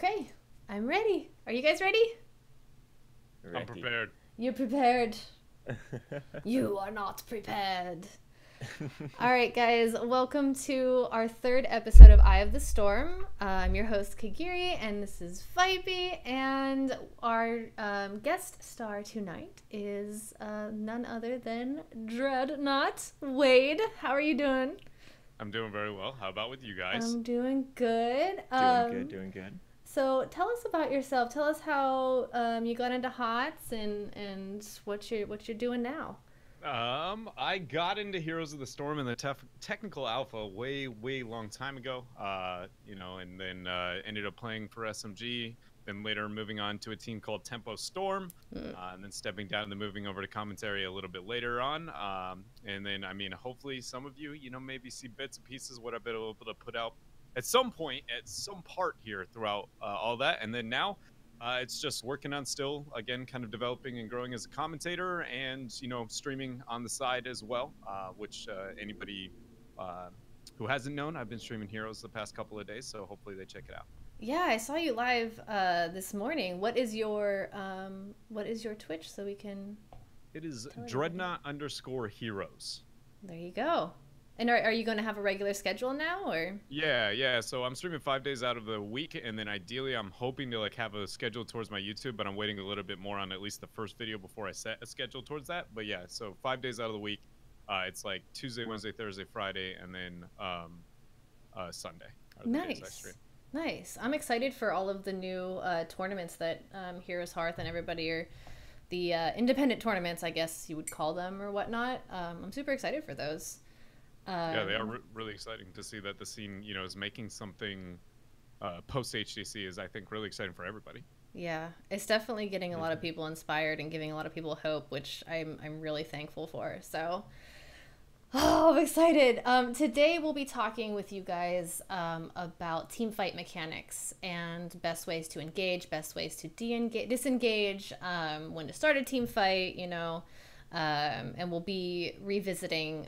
Okay, I'm ready. Are you guys ready? Ready. I'm prepared. You're prepared. You are not prepared. All right, guys, welcome to our third episode of Eye of the Storm. I'm your host, Kagirii, and this is Vipey, and our guest star tonight is none other than Dreadnaught. Wade, how are you doing? I'm doing very well. How about with you guys? I'm doing good. Doing good. So tell us about yourself. Tell us how you got into HOTS and what you're doing now. I got into Heroes of the Storm in the technical alpha way long time ago. And then ended up playing for SMG. Then later moving on to a team called Tempo Storm, and then stepping down and then moving over to commentary a little bit later on. And then, I mean, hopefully some of you, maybe see bits and pieces what I've been able to put out at some point, at some part here throughout all that. And then now it's just working on still, again, kind of developing and growing as a commentator and, streaming on the side as well, which anybody who hasn't known, I've been streaming Heroes the past couple of days, so hopefully they check it out. Yeah, I saw you live this morning. What is your Twitch so we can? It is Dreadnaught_Heroes. There you go. And are you going to have a regular schedule now, or? Yeah. So I'm streaming 5 days out of the week, and then ideally I'm hoping to have a schedule towards my YouTube, but I'm waiting a little bit more on at least the first video before I set a schedule towards that. But yeah, so 5 days out of the week, it's like Tuesday, Wednesday, Thursday, Friday, and then Sunday. Are the days I stream. Nice. I'm excited for all of the new tournaments that HeroesHearth and everybody are. The independent tournaments, I guess you would call them, or whatnot. I'm super excited for those. Yeah, they are really exciting to see that the scene, is making something post HGC is, I think, really exciting for everybody. Yeah, it's definitely getting a lot of people inspired and giving a lot of people hope, which I'm really thankful for. So, I'm excited. Today we'll be talking with you guys about teamfight mechanics and best ways to engage, best ways to disengage, when to start a team fight, and we'll be revisiting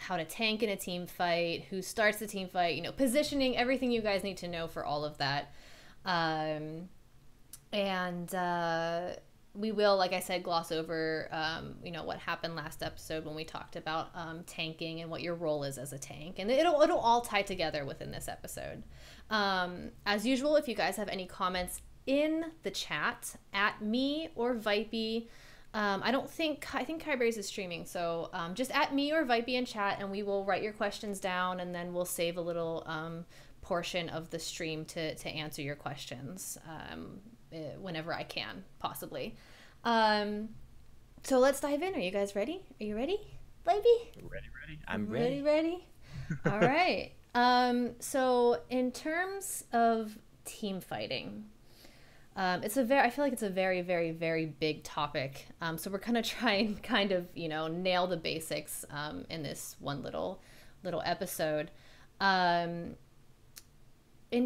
how to tank in a team fight, who starts the team fight, positioning, everything you guys need to know for all of that. We will, like I said, gloss over, what happened last episode when we talked about tanking and what your role is as a tank. And it'll all tie together within this episode. As usual, if you guys have any comments in the chat, at me or Vipey, I think Kybera's is streaming, so just at me or Vipey in chat, and we will write your questions down, and then we'll save a little portion of the stream to answer your questions whenever I can, possibly. So let's dive in. Are you guys ready? Are you ready, Vipey? Ready. I'm ready. Ready? All right. So in terms of team fighting, I feel like it's a very, very, very big topic. So we're gonna try and kind of, nail the basics in this one little episode. In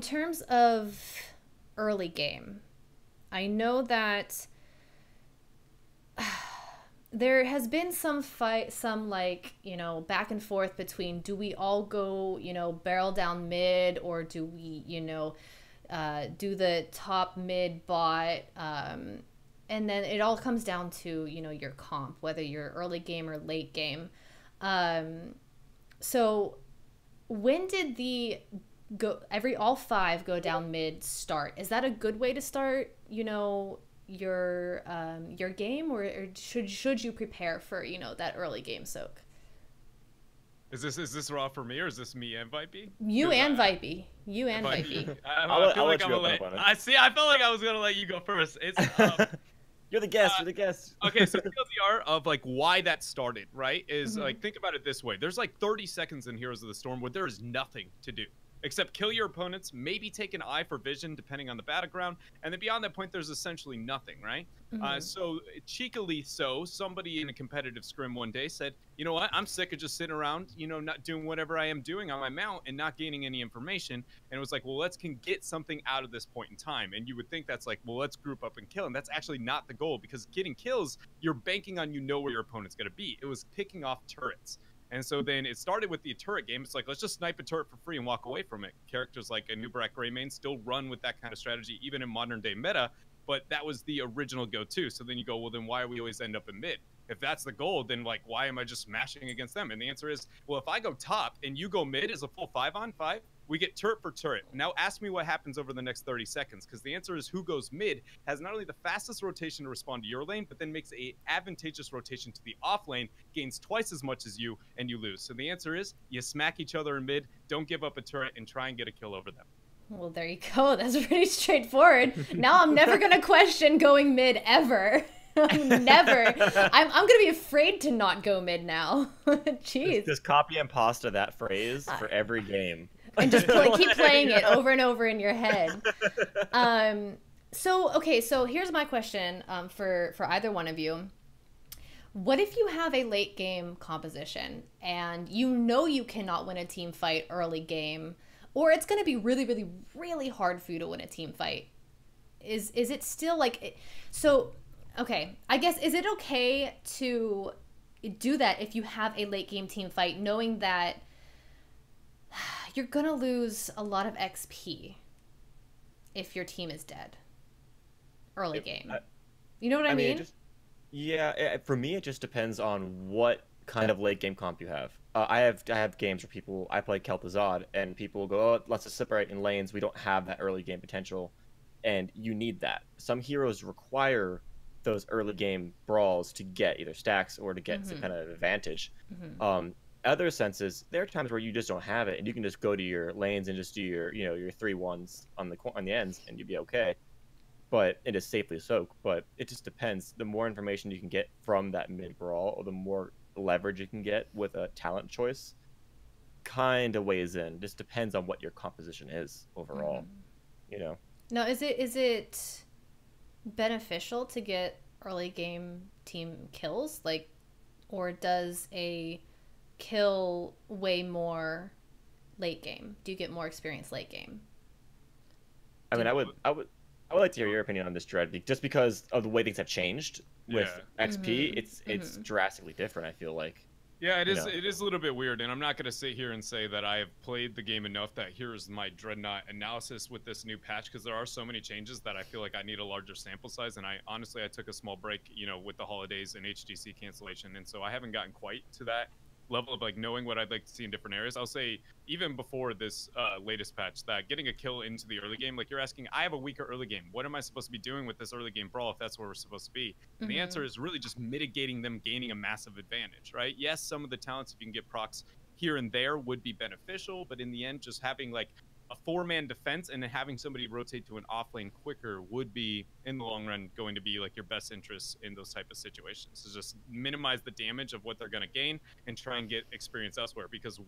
terms of early game, I know that there has been some back and forth between, do we all go, barrel down mid, or do we, do the top mid bot, and then it all comes down to your comp, whether you're early game or late game. So when did all five go down mid start? Is that a good way to start your game, or should you prepare for that early game soak? Is this raw for me, or is this me and Vipey? You and Vipey. I'll let you open up on it. I felt like I was gonna let you go first. It's You're the guest. You're the guest. Okay, so TLDR of why that started, right? Is think about it this way: there's 30 seconds in Heroes of the Storm where there is nothing to do except kill your opponents, maybe take an eye for vision depending on the battleground, and then beyond that point there's essentially nothing, right? So cheekily, somebody in a competitive scrim one day said, you know what, I'm sick of just sitting around, not doing whatever I am doing on my mount and not gaining any information. And it was like, well, let's get something out of this point in time. And you would think that's well, let's group up and kill. And that's actually not the goal, because getting kills, you're banking on where your opponent's going to be. It was picking off turrets. And so then it started with the turret game. It's like, let's just snipe a turret for free and walk away from it. Characters like Anubarak Greymane still run with that kind of strategy, even in modern day meta, but that was the original go-to. So then you go, well, then why do we always end up in mid? If that's the goal, then like, why am I just smashing against them? And the answer is, well, if I go top and you go mid as a full 5-on-5, we get turret for turret. Now ask me what happens over the next 30 seconds, because the answer is who goes mid has not only the fastest rotation to respond to your lane, but then makes a advantageous rotation to the off lane, gains twice as much as you, and you lose. So the answer is you smack each other in mid, don't give up a turret, and try and get a kill over them. Well, there you go. That's pretty straightforward. Now I'm never going to question going mid ever. Never. I'm going to be afraid to not go mid now. Jeez. Just copy and pasta that phrase for every game. And just keep playing it over and over in your head. So here's my question for either one of you. What if you have a late game composition and you know you cannot win a team fight early game, or it's going to be really, really, really hard for you to win a team fight? Is it still like... Okay, I guess, is it okay to do that if you have a late game team fight, knowing that you're going to lose a lot of XP if your team is dead early game? You know what I mean? For me, it just depends on what kind of late game comp you have. I have games where I play Kel'Thuzad, and people will go, oh, let's just separate in lanes. We don't have that early game potential, and you need that. Some heroes require those early game brawls to get either stacks or to get some kind of advantage. Other senses, there are times where you just don't have it, and you can just go to your lanes and just do your 3-1s on the ends, and you'd be okay. But it is safely so. But it just depends. The more information you can get from that mid brawl, or the more leverage you can get with a talent choice, kind of weighs in. Just depends on what your composition is overall. Now, is it beneficial to get early game team kills, or does a kill way more late game? Do you get more experience late game? I mean, I would like to hear your opinion on this, Dread, just because of the way things have changed with XP. It's drastically different, I feel like. Yeah, it is. It is a little bit weird, and I'm not going to sit here and say that I have played the game enough that here's my Dreadnaught analysis with this new patch, because there are so many changes that I feel like I need a larger sample size. And I took a small break, with the holidays and HGC cancellation, and so I haven't gotten quite to that level of knowing what I'd like to see in different areas. I'll say even before this latest patch, that getting a kill into the early game, you're asking, I have a weaker early game. What am I supposed to be doing with this early game brawl if that's where we're supposed to be? And the answer is really just mitigating them gaining a massive advantage, right? Yes, some of the talents, if you can get procs here and there, would be beneficial, but in the end, just having a 4-man defense and then having somebody rotate to an off lane quicker would be, in the long run, going to be your best interest in those type of situations. So just minimize the damage of what they're going to gain and try and get experience elsewhere. Because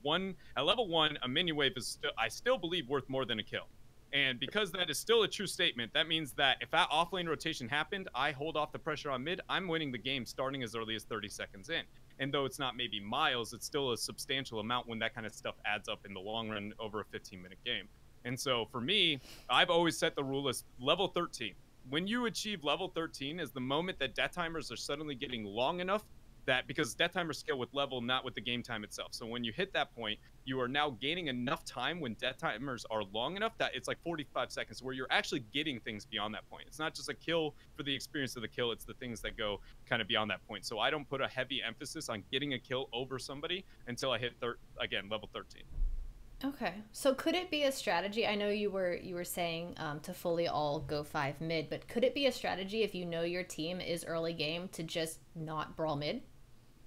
at level 1, a minion wave is I still believe worth more than a kill. And because that is still a true statement, that means that if that offlane rotation happened, I hold off the pressure on mid, I'm winning the game starting as early as 30 seconds in. And though it's not maybe miles, it's still a substantial amount when that kind of stuff adds up in the long run over a 15-minute game. And so for me, I've always set the rule as level 13. When you achieve level 13 is the moment that death timers are suddenly getting long enough that, because death timers scale with level, not with the game time itself. So when you hit that point, you are now gaining enough time when death timers are long enough that it's 45 seconds where you're actually getting things beyond that point. It's not just a kill for the experience of the kill, it's the things that go kind of beyond that point. So I don't put a heavy emphasis on getting a kill over somebody until I hit, level 13. Okay, so could it be a strategy? I know you were saying to fully all go 5 mid, but could it be a strategy if you know your team is early game to just not brawl mid?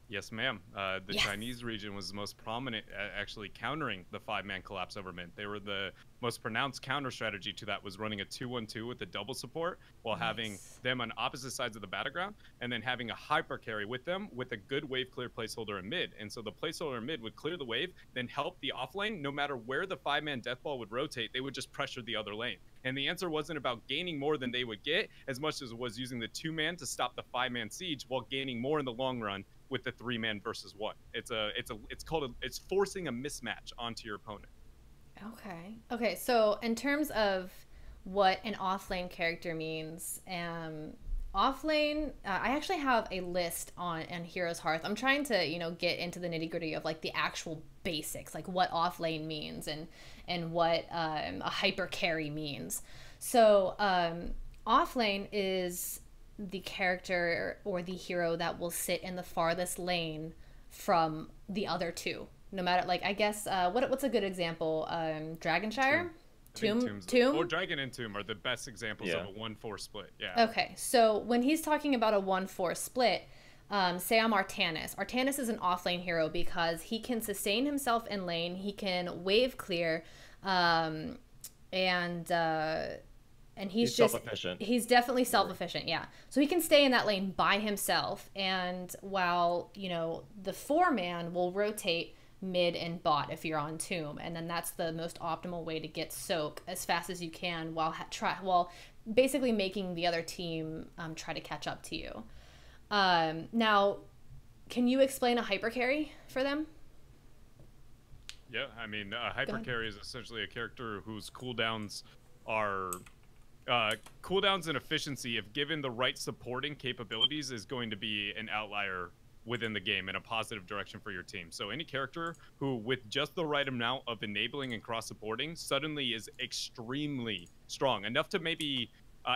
Yes, ma'am. The Chinese region was the most prominent at actually countering the 5-man collapse over mid. They were the most pronounced counter strategy to that, was running a 2-1-2 with a double support while having them on opposite sides of the battleground, and then having a hyper carry with them with a good wave clear placeholder in mid. And so the placeholder in mid would clear the wave, then help the offlane. No matter where the 5-man death ball would rotate, they would just pressure the other lane. And the answer wasn't about gaining more than they would get as much as it was using the 2-man to stop the 5-man siege while gaining more in the long run with the 3-man versus 1. It's forcing a mismatch onto your opponent. Okay, so in terms of what an offlane character means, off lane, I actually have a list on Heroes Hearth. I'm trying to, you know, get into the nitty gritty of like the actual basics, like what off lane means and what a hyper carry means. So off lane is the character or the hero that will sit in the farthest lane from the other two. No matter, like, I guess, what's a good example? Dragonshire? Tomb? Or Dragon and Tomb are the best examples of a 1-4 split. Yeah. Okay, so when he's talking about a 1-4 split, say I'm Artanis. Artanis is an offlane hero because he can sustain himself in lane, he can wave clear, and he's just self-efficient. He's definitely self-efficient, yeah. So he can stay in that lane by himself, and while, you know, the 4-man will rotate mid and bot if you're on Tomb, and then that's the most optimal way to get soak as fast as you can while basically making the other team try to catch up to you. Now, can you explain a hyper carry for them? Yeah, I mean, hyper carry is essentially a character whose cooldowns are cooldowns and efficiency, if given the right supporting capabilities, is going to be an outlier within the game in a positive direction for your team. So any character who, with just the right amount of enabling and cross-supporting, suddenly is extremely strong, enough to maybe,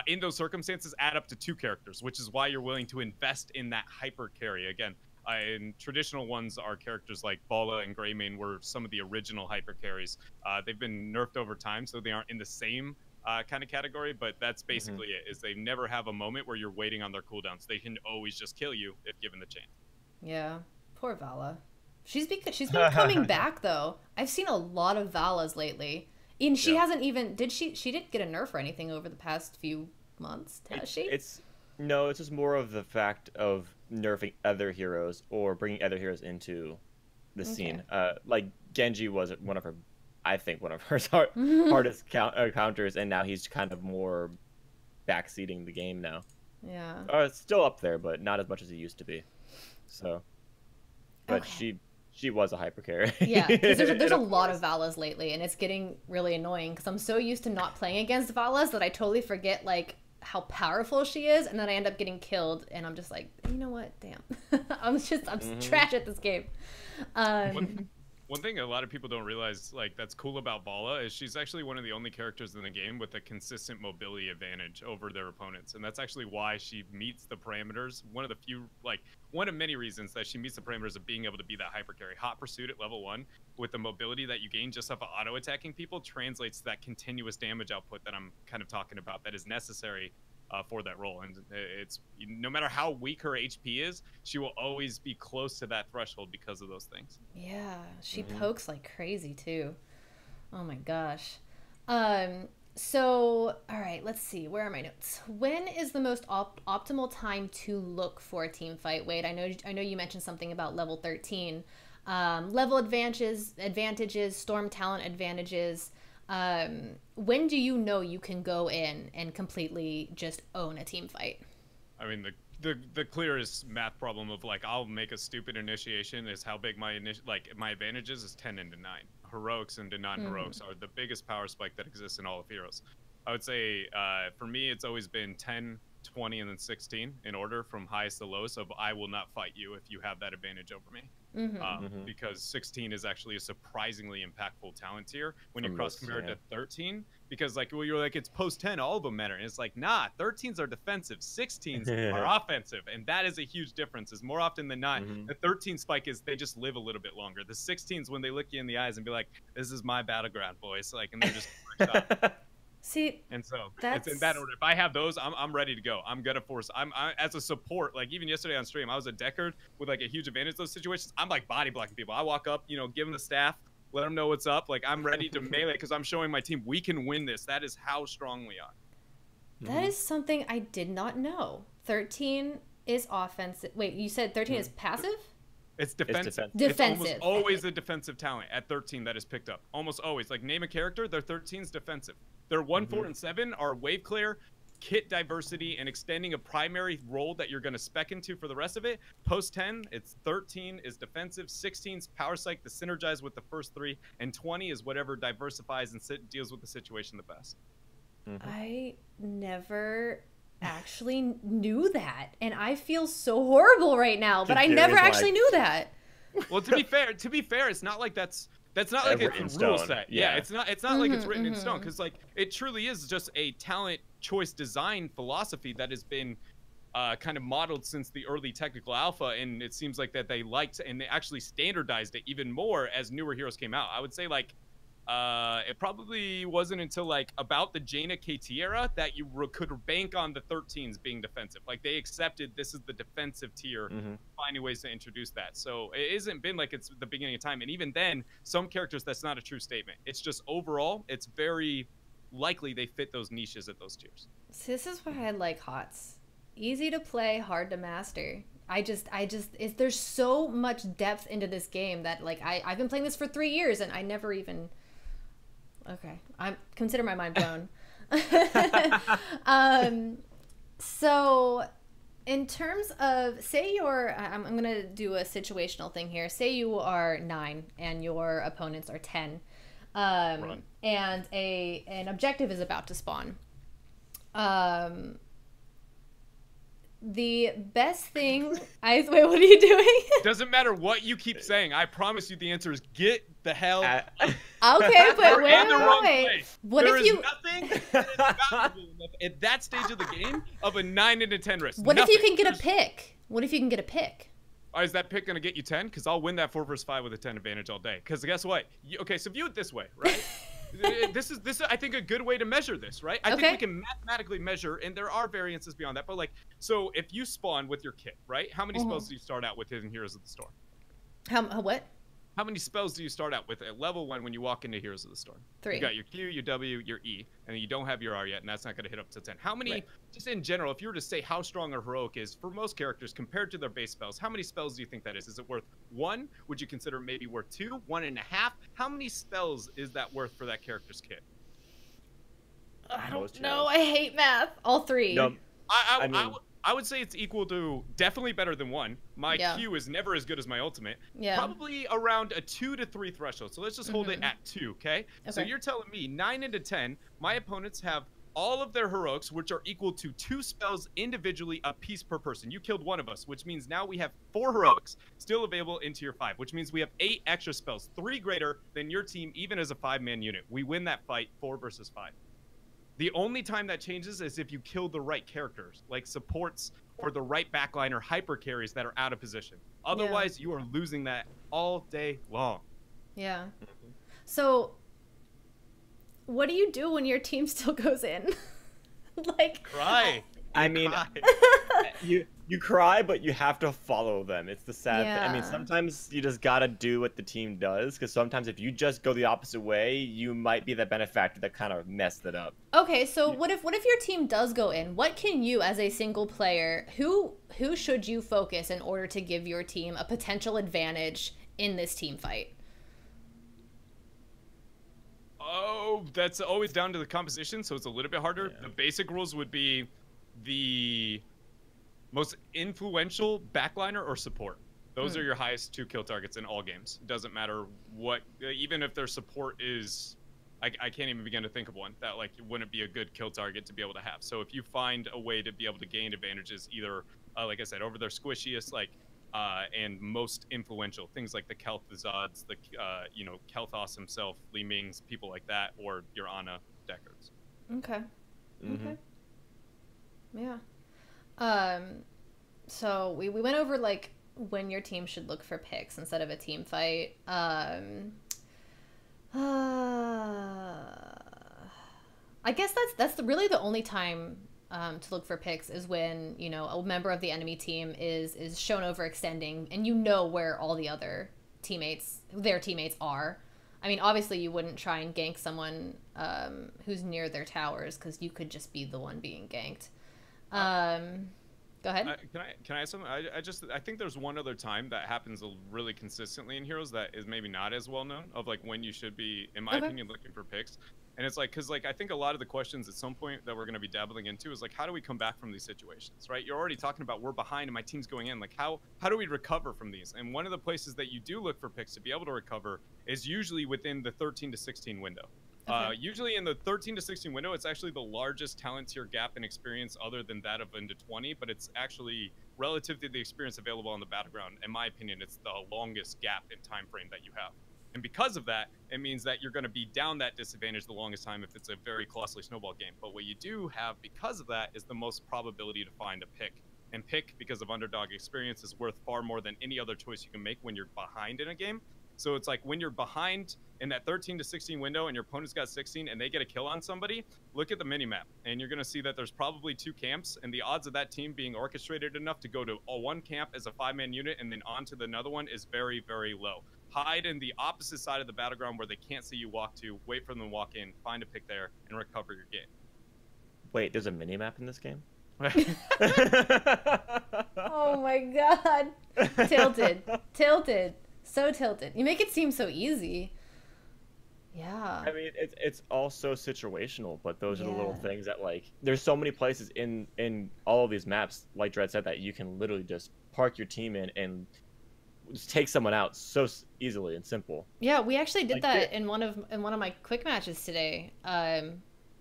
in those circumstances, add up to 2 characters, which is why you're willing to invest in that hyper carry. Again, and traditional ones are characters like Bala and Greymane were some of the original hyper carries. They've been nerfed over time, so they aren't in the same kind of category, but that's basically it, is they never have a moment where you're waiting on their cooldowns. They can always just kill you if given the chance. Yeah, poor Vala. She's been coming back though. I've seen a lot of Valas lately, and she hasn't even she didn't get a nerf or anything over the past few months, has she? It's just more of the fact of nerfing other heroes or bringing other heroes into the scene. Like Genji was one of her hardest counters, and now he's kind of more backseating the game now. Yeah. It's still up there, but not as much as he used to be. So, but she was a hyper carry. Yeah, because there's a lot of Valas lately, and it's getting really annoying because I'm so used to not playing against Valas that I totally forget like how powerful she is, and then I end up getting killed, and I'm just like, you know what? Damn, I'm trash at this game. One thing a lot of people don't realize, like, that's cool about Bala is she's actually one of the only characters in the game with a consistent mobility advantage over their opponents, and that's actually why she meets the parameters. One of many reasons that she meets the parameters of being able to be that hyper carry. Hot Pursuit at level 1 with the mobility that you gain just off of auto attacking people translates to that continuous damage output that I'm kind of talking about that is necessary for that role. And it's, no matter how weak her HP is, she will always be close to that threshold because of those things. Yeah, she pokes like crazy too. Oh my gosh. So, all right, let's see. Where are my notes? When is the most optimal time to look for a team fight? Wade, I know you mentioned something about level 13. Level advantages, storm talent advantages. When do you know you can go in and completely just own a team fight? I mean, the clearest math problem of, like, I'll make a stupid initiation is how big my advantages is 10 into 9. Heroics into non-heroics are the biggest power spike that exists in all of Heroes. I would say, for me, it's always been 10, 20, and then 16 in order from highest to lowest of I will not fight you if you have that advantage over me. Because 16 is actually a surprisingly impactful talent tier when you cross compare it to 13, because you're like, it's post 10, all of them matter, and it's like, nah, 13s are defensive, 16s are offensive, and that is a huge difference. Is more often than not, the 13 spike is they just live a little bit longer. The 16s, when they look you in the eyes and be like, this is my battleground, boys, like, and they're just See, and so it's in that order. If I have those, I'm ready to go. I'm gonna force. I as a support, like even yesterday on stream, I was a Deckard with like a huge advantage in those situations. I'm like body blocking people. I walk up, give them the staff, let them know what's up. Like I'm ready to melee because I'm showing my team we can win this. That is how strong we are. That is something I did not know. 13 is offensive. Wait, you said 13 is passive? It's defensive. Defensive. It's almost always a defensive talent at 13 that is picked up. Almost always. Like name a character, their 13's defensive. Their 1, 4, and 7 are wave clear, kit diversity, and extending a primary role that you're going to spec into for the rest of it. Post 10, it's 13 is defensive, 16's power psych to synergize with the first 3, and 20 is whatever diversifies and deals with the situation the best. I never actually knew that, and I feel so horrible right now. But I never Kagirii's actually knew that. Well, to be fair, it's not like that's not like it's a rule set. Yeah, it's not like it's written in stone, because like it truly is just a talent choice design philosophy that has been kind of modeled since the early technical alpha, and it seems like that they liked and they actually standardized it even more as newer heroes came out. I would say like it probably wasn't until like about the Jaina KT era that you could bank on the 13s being defensive. Like they accepted this is the defensive tier, finding ways to introduce that. So it hasn't been like it's the beginning of time. And even then, some characters, that's not a true statement. It's just overall, it's very likely they fit those niches at those tiers. So this is why I like HOTS. Easy to play, hard to master. There's so much depth into this game that like I've been playing this for 3 years and I never even. Okay, I consider my mind blown. So in terms of, say you're, I'm gonna do a situational thing here. Say you are 9 and your opponents are 10, and an objective is about to spawn. The best thing wait, what are you doing? Doesn't matter what you keep saying. I promise you the answer is get the hell Okay, but wait. What there if is you nothing that is valuable enough at that stage of the game of a 9 and a 10 risk. What if you can get a pick? What if you can get a pick? Is that pick gonna get you 10? Because I'll win that 4 versus 5 with a 10 advantage all day. Because guess what? Okay, so view it this way, right? This is I think a good way to measure this, right? I think we can mathematically measure, and there are variances beyond that. But like, so if you spawn with your kit, right? How many spells do you start out with in Heroes of the Storm? What? How many spells do you start out with at level 1 when you walk into Heroes of the Storm? 3. You got your Q, your W, your E, and you don't have your R yet, and that's not going to hit up to 10. How many, just in general, if you were to say how strong a heroic is for most characters compared to their base spells, how many spells do you think that is? Is it worth 1? Would you consider maybe worth 2, 1.5? How many spells is that worth for that character's kit? I don't know. I hate math. All 3. No, I would say it's equal to, definitely better than 1. My Q is never as good as my ultimate. Yeah. Probably around a 2 to 3 threshold. So let's just hold it at 2, okay? So you're telling me 9 into 10, my opponents have all of their heroics, which are equal to 2 spells individually a piece per person. You killed one of us, which means now we have 4 heroics still available in tier 5, which means we have 8 extra spells, 3 greater than your team, even as a 5-man unit. We win that fight 4 versus 5. The only time that changes is if you kill the right characters, like supports or the right backline or hyper carries that are out of position. Otherwise, you are losing that all day long. Yeah. So, what do you do when your team still goes in? Like, cry. I mean, you cry, but you have to follow them. It's the sad thing. I mean, sometimes you just gotta do what the team does, because sometimes if you just go the opposite way, you might be the benefactor that kind of messed it up. Okay, so what if your team does go in? What can you, as a single player, who should you focus in order to give your team a potential advantage in this team fight? Oh, that's always down to the composition, so it's a little bit harder. Yeah. The basic rules would be the most influential backliner or support. Those are your highest 2 kill targets in all games. It doesn't matter what, even if their support is, I can't even begin to think of one that like wouldn't be a good kill target to be able to have. So if you find a way to be able to gain advantages, either like I said, over their squishiest, like and most influential things like the Kel'Thuzad's, the Kel'Thas himself, Li Ming's, people like that, or your Ana Deckards. Okay. Okay. Yeah. So we went over like when your team should look for picks instead of a team fight. I guess that's really the only time to look for picks is when, you know, a member of the enemy team is shown overextending and you know where all the other their teammates are. I mean, obviously you wouldn't try and gank someone who's near their towers because you could just be the one being ganked. Go ahead. Can I add something? I think there's one other time that happens really consistently in Heroes that is maybe not as well known of like when you should be, in my opinion, looking for picks. And it's like, because like I think a lot of the questions at some point that we're going to be dabbling into is like, how do we come back from these situations, right? You're already talking about we're behind and my team's going in. Like how do we recover from these? And one of the places that you do look for picks to be able to recover is usually within the 13 to 16 window. Okay. Usually in the 13 to 16 window, it's actually the largest talent tier gap in experience other than that of into 20, but it's actually relative to the experience available on the battleground. In my opinion, it's the longest gap in time frame that you have. And because of that, it means that you're going to be down that disadvantage the longest time if it's a very costly snowball game. But what you do have because of that is the most probability to find a pick. And pick, because of underdog experience, is worth far more than any other choice you can make when you're behind in a game. So it's like when you're behind in that 13 to 16 window and your opponent's got 16 and they get a kill on somebody, look at the minimap and you're going to see that there's probably 2 camps, and the odds of that team being orchestrated enough to go to one camp as a 5-man unit and then on to the another one is very, very low. Hide in the opposite side of the battleground where they can't see you walk to, wait for them to walk in, find a pick there, and recover your game. Wait, there's a minimap in this game? Oh my god. Tilted. So tilted. You make it seem so easy. Yeah. I mean, it's all so situational, but those are the little Yeah. things that, like, there's so many places in all of these maps, like Dread said, that you can literally just park your team in and just take someone out so easily and simple. Yeah, we actually did Like that in one of my quick matches today.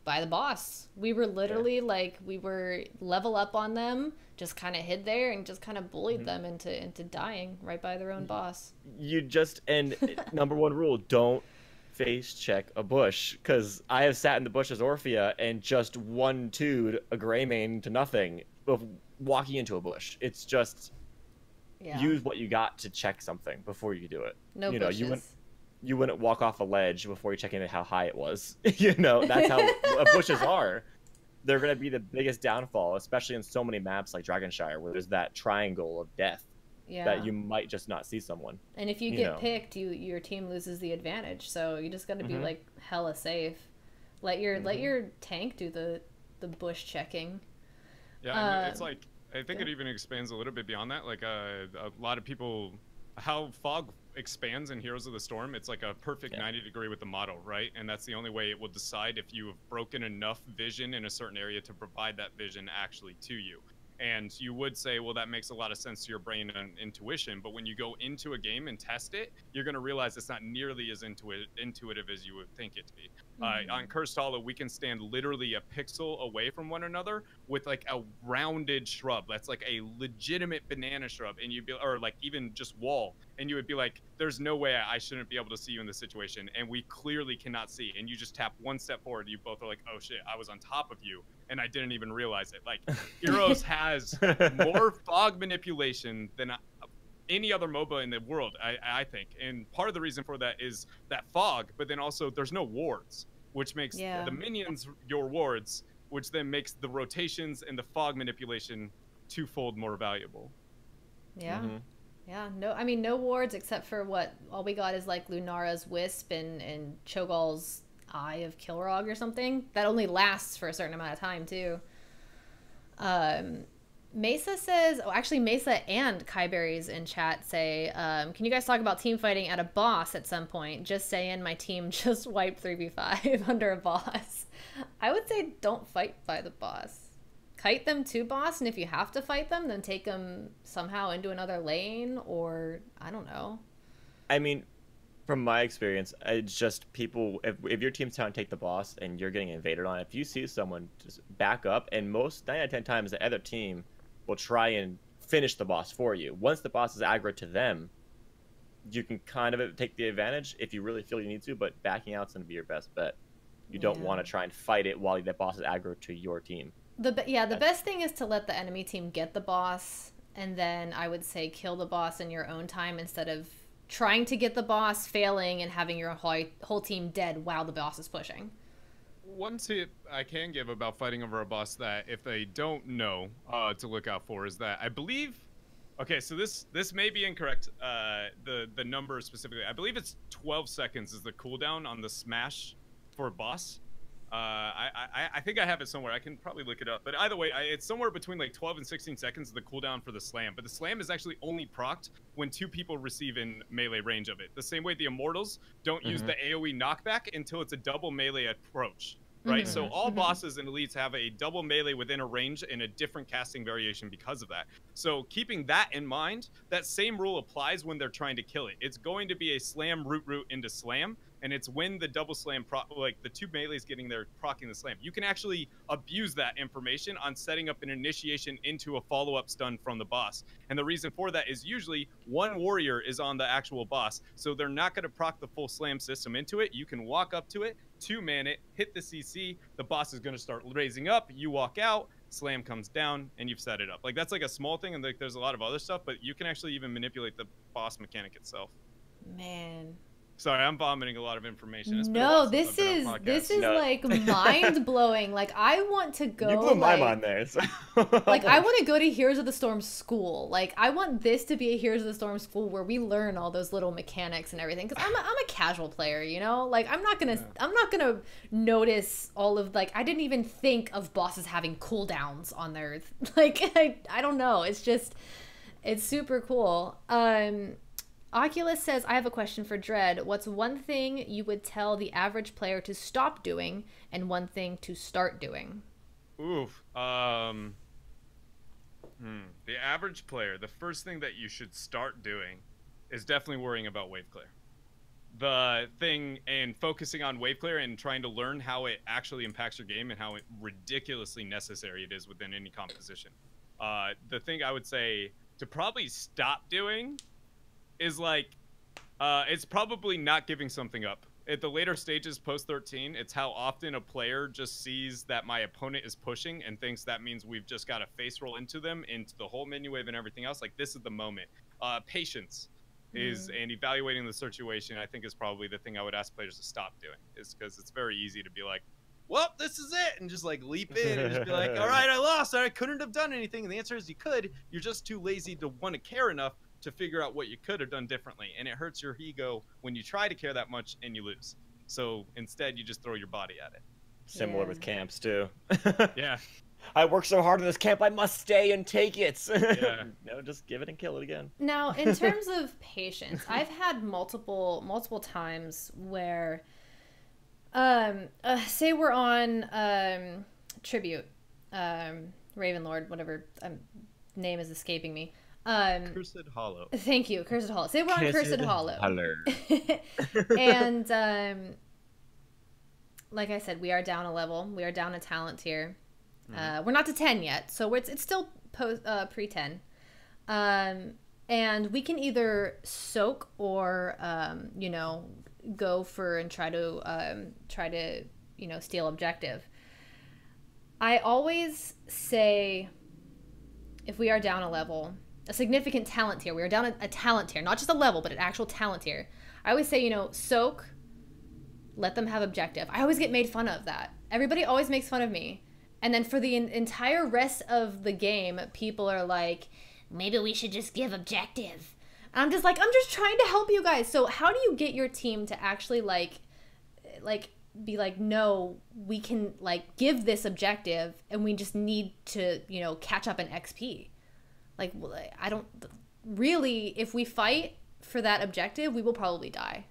By the boss. We were literally like, we were level up on them, just kind of hid there and just kind of bullied them into dying right by their own boss. You just, and number one rule, don't face check a bush, because I have sat in the bush as Orphea and just 1-2'd a Greymane to nothing of walking into a bush. It's just use what you got to check something before you do it. No you bushes. know, you wouldn't walk off a ledge before you check in how high it was. You know, that's how bushes are. They're going to be the biggest downfall, especially in so many maps like Dragonshire, where there's that triangle of death that you might just not see someone. And if you get picked, your team loses the advantage. So you just got to be like hella safe. Let your tank do the bush checking. Yeah, it's like, I think it even expands a little bit beyond that. Like a lot of people, how fog expands in Heroes of the Storm, it's like a perfect 90-degree with the model, right? And that's the only way it will decide if you have broken enough vision in a certain area to provide that vision actually to you. And you would say, well, that makes a lot of sense to your brain and intuition. But when you go into a game and test it, you're going to realize it's not nearly as intuitive as you would think it to be. On Cursed Hollow, we can stand literally a pixel away from one another with like a rounded shrub. That's like a legitimate banana shrub. And you'd be, or like even just wall. And you would be like, there's no way I shouldn't be able to see you in this situation. And we clearly cannot see. And you just tap one step forward. You both are like, oh shit, I was on top of you. And I didn't even realize it. Like, Heroes has more fog manipulation than any other MOBA in the world, I think. And part of the reason for that is that fog, but then also there's no wards, which makes the minions your wards, which then makes the rotations and the fog manipulation twofold more valuable. Yeah. Yeah, no wards except for what all we got is like Lunara's Wisp and Cho'Gall's Eye of Kilrog or something. That only lasts for a certain amount of time too. Mesa says, actually Mesa and Kaiberries in chat say, can you guys talk about team fighting at a boss at some point? Just saying, my team just wiped 3v5 under a boss. I would say don't fight by the boss. Kite them to boss, and if you have to fight them, then take them somehow into another lane, or I don't know. I mean, from my experience, it's just people, if your team's trying to take the boss and you're getting invaded on, if you see someone, just back up, and most 9 out of 10 times the other team will try and finish the boss for you. Once the boss is aggro to them, you can kind of take the advantage if you really feel you need to, but backing out's going to be your best bet. You don't want to try and fight it while the boss is aggro to your team. The best thing is to let the enemy team get the boss, and then I would say kill the boss in your own time instead of trying to get the boss, failing, and having your whole team dead while the boss is pushing. One tip I can give about fighting over a boss that if they don't know to look out for is that I believe, okay, so this may be incorrect, the number specifically. I believe it's 12 seconds is the cooldown on the smash for a boss. I think I have it somewhere. I can probably look it up. But either way, it's somewhere between like 12 and 16 seconds of the cooldown for the slam. But the slam is actually only procced when 2 people receive in melee range of it. The same way the Immortals don't use the AoE knockback until it's a double melee approach. Right? So all bosses and elites have a double melee within a range and a different casting variation because of that. So keeping that in mind, that same rule applies when they're trying to kill it. It's going to be a slam root into slam. and it's when the double slam, like the two melees getting there, proccing the slam. You can actually abuse that information on setting up an initiation into a follow-up stun from the boss. And the reason for that is usually one warrior is on the actual boss, so they're not going to proc the full slam system into it. You can walk up to it, 2-man it, hit the CC, the boss is going to start raising up, you walk out, slam comes down, and you've set it up. Like, that's like a small thing, and like there's a lot of other stuff, but you can actually even manipulate the boss mechanic itself. Man. Sorry, I'm vomiting a lot of information. No, this is like mind blowing. Like, I want to go. You blew my mind there. So. Like, I want to go to Heroes of the Storm school. Like, I want this to be a Heroes of the Storm school where we learn all those little mechanics and everything. Because I'm a casual player, you know. Like, I'm not gonna notice all of, like, I didn't even think of bosses having cooldowns on their like. I don't know. It's just, it's super cool. Oculus says, I have a question for Dread. What's one thing you would tell the average player to stop doing and one thing to start doing? Oof. The average player, the first thing that you should start doing is definitely worrying about wave clear. The thing and focusing on wave clear and trying to learn how it actually impacts your game and how ridiculously necessary it is within any composition. The thing I would say to probably stop doing is like, it's probably not giving something up. At the later stages post 13, it's how often a player just sees that my opponent is pushing and thinks that means we've just got to face roll into them, into the whole menu wave and everything else. Like, this is the moment. Patience is, and evaluating the situation, I think, is probably the thing I would ask players to stop doing, is because it's very easy to be like, well, this is it, and just like leap in and just be like, all right, I lost, I couldn't have done anything. And the answer is you could. You're just too lazy to want to care enough to figure out what you could have done differently, and it hurts your ego when you try to care that much and you lose. So instead, you just throw your body at it. Similar with camps too. Yeah. I worked so hard in this camp, I must stay and take it. Yeah. No, just give it and kill it again. Now, in terms of patience, I've had multiple times where, say we're on Tribute, Ravenlord, whatever name is escaping me. Cursed Hollow. Thank you, Cursed Hollow. Say we're on Cursed Hollow. And like I said, we are down a level. We are down a talent tier. We're not to 10 yet, so it's still pre-10. And we can either soak or you know, go for and try to you know, steal objective. I always say, if we are down a level, a significant talent tier, we are down a talent tier, not just a level, but an actual talent tier. I always say, you know, soak, let them have objective. I always get made fun of that. Everybody always makes fun of me. And then for the entire rest of the game, people are like, maybe we should just give objective. And I'm just like, I'm just trying to help you guys. So how do you get your team to actually like be like, no, we can like give this objective and we just need to, you know, catch up in XP. Like, I don't really, if we fight for that objective, we will probably die.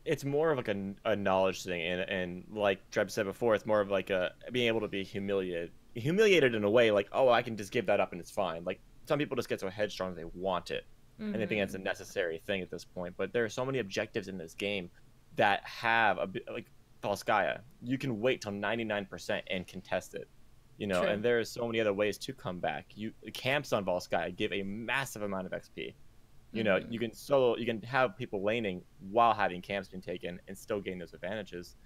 It's more of like a knowledge thing, and like Treb said before, it's more of like being able to be humiliated in a way, like, oh, I can just give that up and it's fine. Like, some people just get so headstrong they want it, and they think it's a necessary thing at this point. But there are so many objectives in this game that have like Volskaya. You can wait till 99% and contest it, you know. True. And there are so many other ways to come back. The camps on Volskaya give a massive amount of XP. You know, you can have people laning while having camps being taken and still gain those advantages.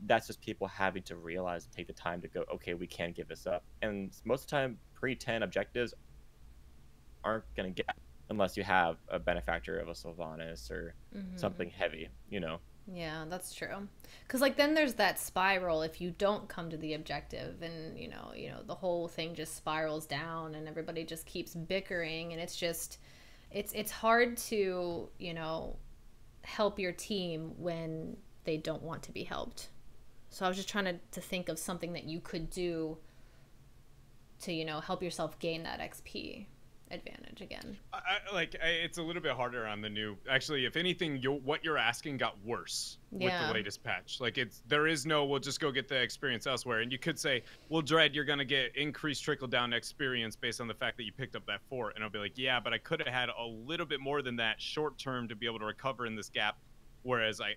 That's just people having to realize and take the time to go, okay, we can give this up. And most of the time, pre-10 objectives aren't going to get unless you have a benefactor of a Sylvanas or something heavy, you know. Yeah, that's true. Because like then there's that spiral if you don't come to the objective, and you know the whole thing just spirals down and everybody just keeps bickering, and it's just it's hard to, you know, help your team when they don't want to be helped. So I was just trying to think of something that you could do to, you know, help yourself gain that XP advantage again. It's a little bit harder on the new. Actually, if anything, what you're asking got worse with the latest patch. Like, there is no, we'll just go get the experience elsewhere. And you could say, well, Dread, you're gonna get increased trickle down experience based on the fact that you picked up that fort. And I'll be like, yeah, but I could have had a little bit more than that short term to be able to recover in this gap. whereas I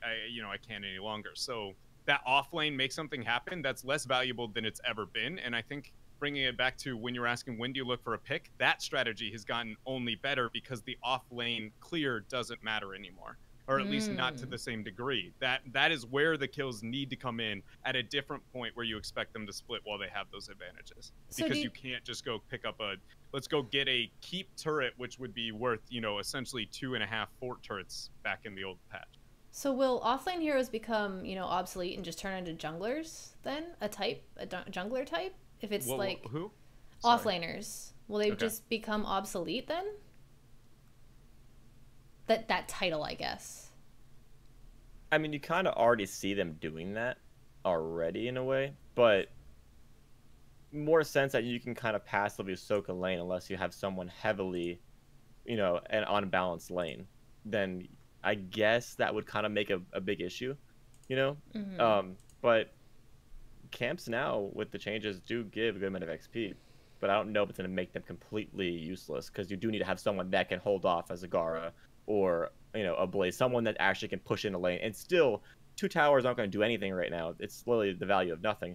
can't any longer. So that off lane makes something happen that's less valuable than it's ever been. And I think bringing it back to when you're asking when do you look for a pick, that strategy has gotten only better because the off lane clear doesn't matter anymore, or at least not to the same degree. That is where the kills need to come in at a different point where you expect them to split while they have those advantages. So because you can't just go pick up let's go get a keep turret, which would be worth, essentially 2.5 fort turrets back in the old patch. So will offlane heroes become, obsolete and just turn into junglers then? A jungler type? If it's who? Offlaners. Will they just become obsolete then? That title, I guess. I mean, you kind of already see them doing that already in a way, but more sense that you can kind of passively soak a lane unless you have someone heavily, an unbalanced lane. Then I guess that would kind of make a big issue, But camps now with the changes do give a good amount of XP, but I don't know if it's going to make them completely useless because you do need to have someone that can hold off as a Gara or a Blaze, someone that actually can push in a lane. And still, 2 towers aren't going to do anything right now. It's literally the value of nothing.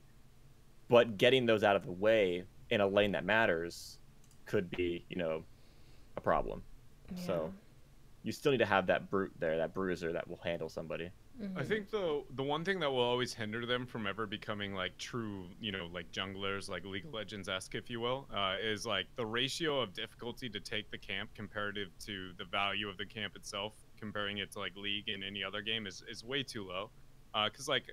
But getting those out of the way in a lane that matters could be, a problem. Yeah. So you still need to have that brute there, that bruiser that will handle somebody. I think the one thing that will always hinder them from ever becoming like true, like junglers, like League of Legends-esque, if you will, is like the ratio of difficulty to take the camp comparative to the value of the camp itself, comparing it to like League in any other game is way too low. Because like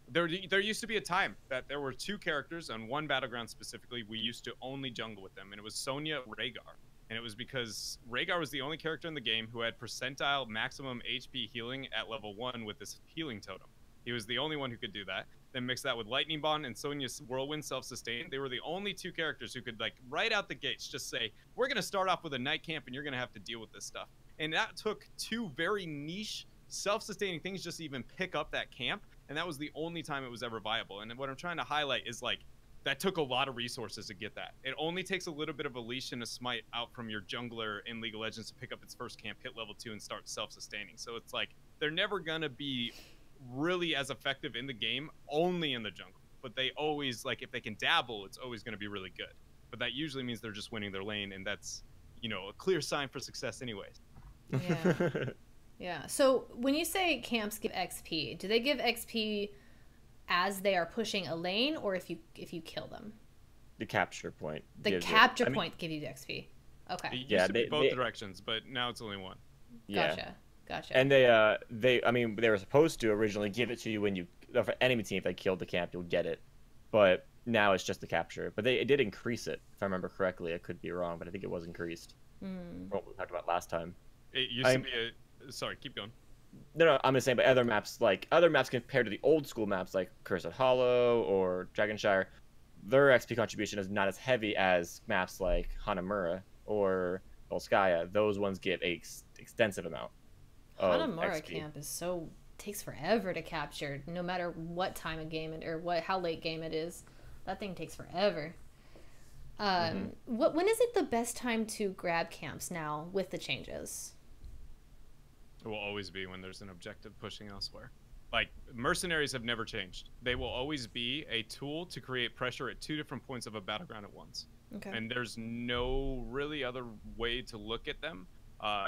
there used to be a time that there were 2 characters on one battleground specifically we used to only jungle with them, and it was Sonya Rhaegar. And it was because Rhaegar was the only character in the game who had percentile maximum HP healing at level 1 with this healing totem. He was the only one who could do that. Then mix that with Lightning Bond and Sonya's Whirlwind self-sustain. They were the only 2 characters who could, like, right out the gates just say, we're going to start off with a night camp and you're going to have to deal with this stuff. And that took 2 very niche self-sustaining things just to even pick up that camp. And that was the only time it was ever viable. And what I'm trying to highlight is, like, that took a lot of resources to get that. It only takes a little bit of a leash and a smite out from your jungler in League of Legends to pick up its first camp, hit level 2, and start self-sustaining. So it's like, they're never going to be really as effective in the game, only in the jungle. But they always, like, if they can dabble, it's always going to be really good. But that usually means they're just winning their lane, and that's, a clear sign for success anyways. Yeah. Yeah. So when you say camps give XP, do they give XP as they are pushing a lane, or if you kill them? The capture point. The capture point give you the XP. Okay. It used to be both directions, but now it's only one. Yeah. Gotcha. And they were supposed to originally give it to you when you, for enemy team, if they killed the camp, you'll get it. But now it's just the capture. But it did increase it, if I remember correctly. I could be wrong, but I think it was increased. From what we talked about last time. It used to be sorry, keep going. No, I'm just saying, but other maps compared to the old school maps like Cursed Hollow or Dragonshire, their XP contribution is not as heavy as maps like Hanamura or Volskaya. Those ones give a extensive amount of Hanamura XP. camp takes forever to capture, no matter what time of game how late game it is. That thing takes forever. When is it the best time to grab camps now with the changes? It will always be when there's an objective pushing elsewhere. Like, mercenaries have never changed. They will always be a tool to create pressure at 2 different points of a battleground at once. Okay. And there's no really other way to look at them.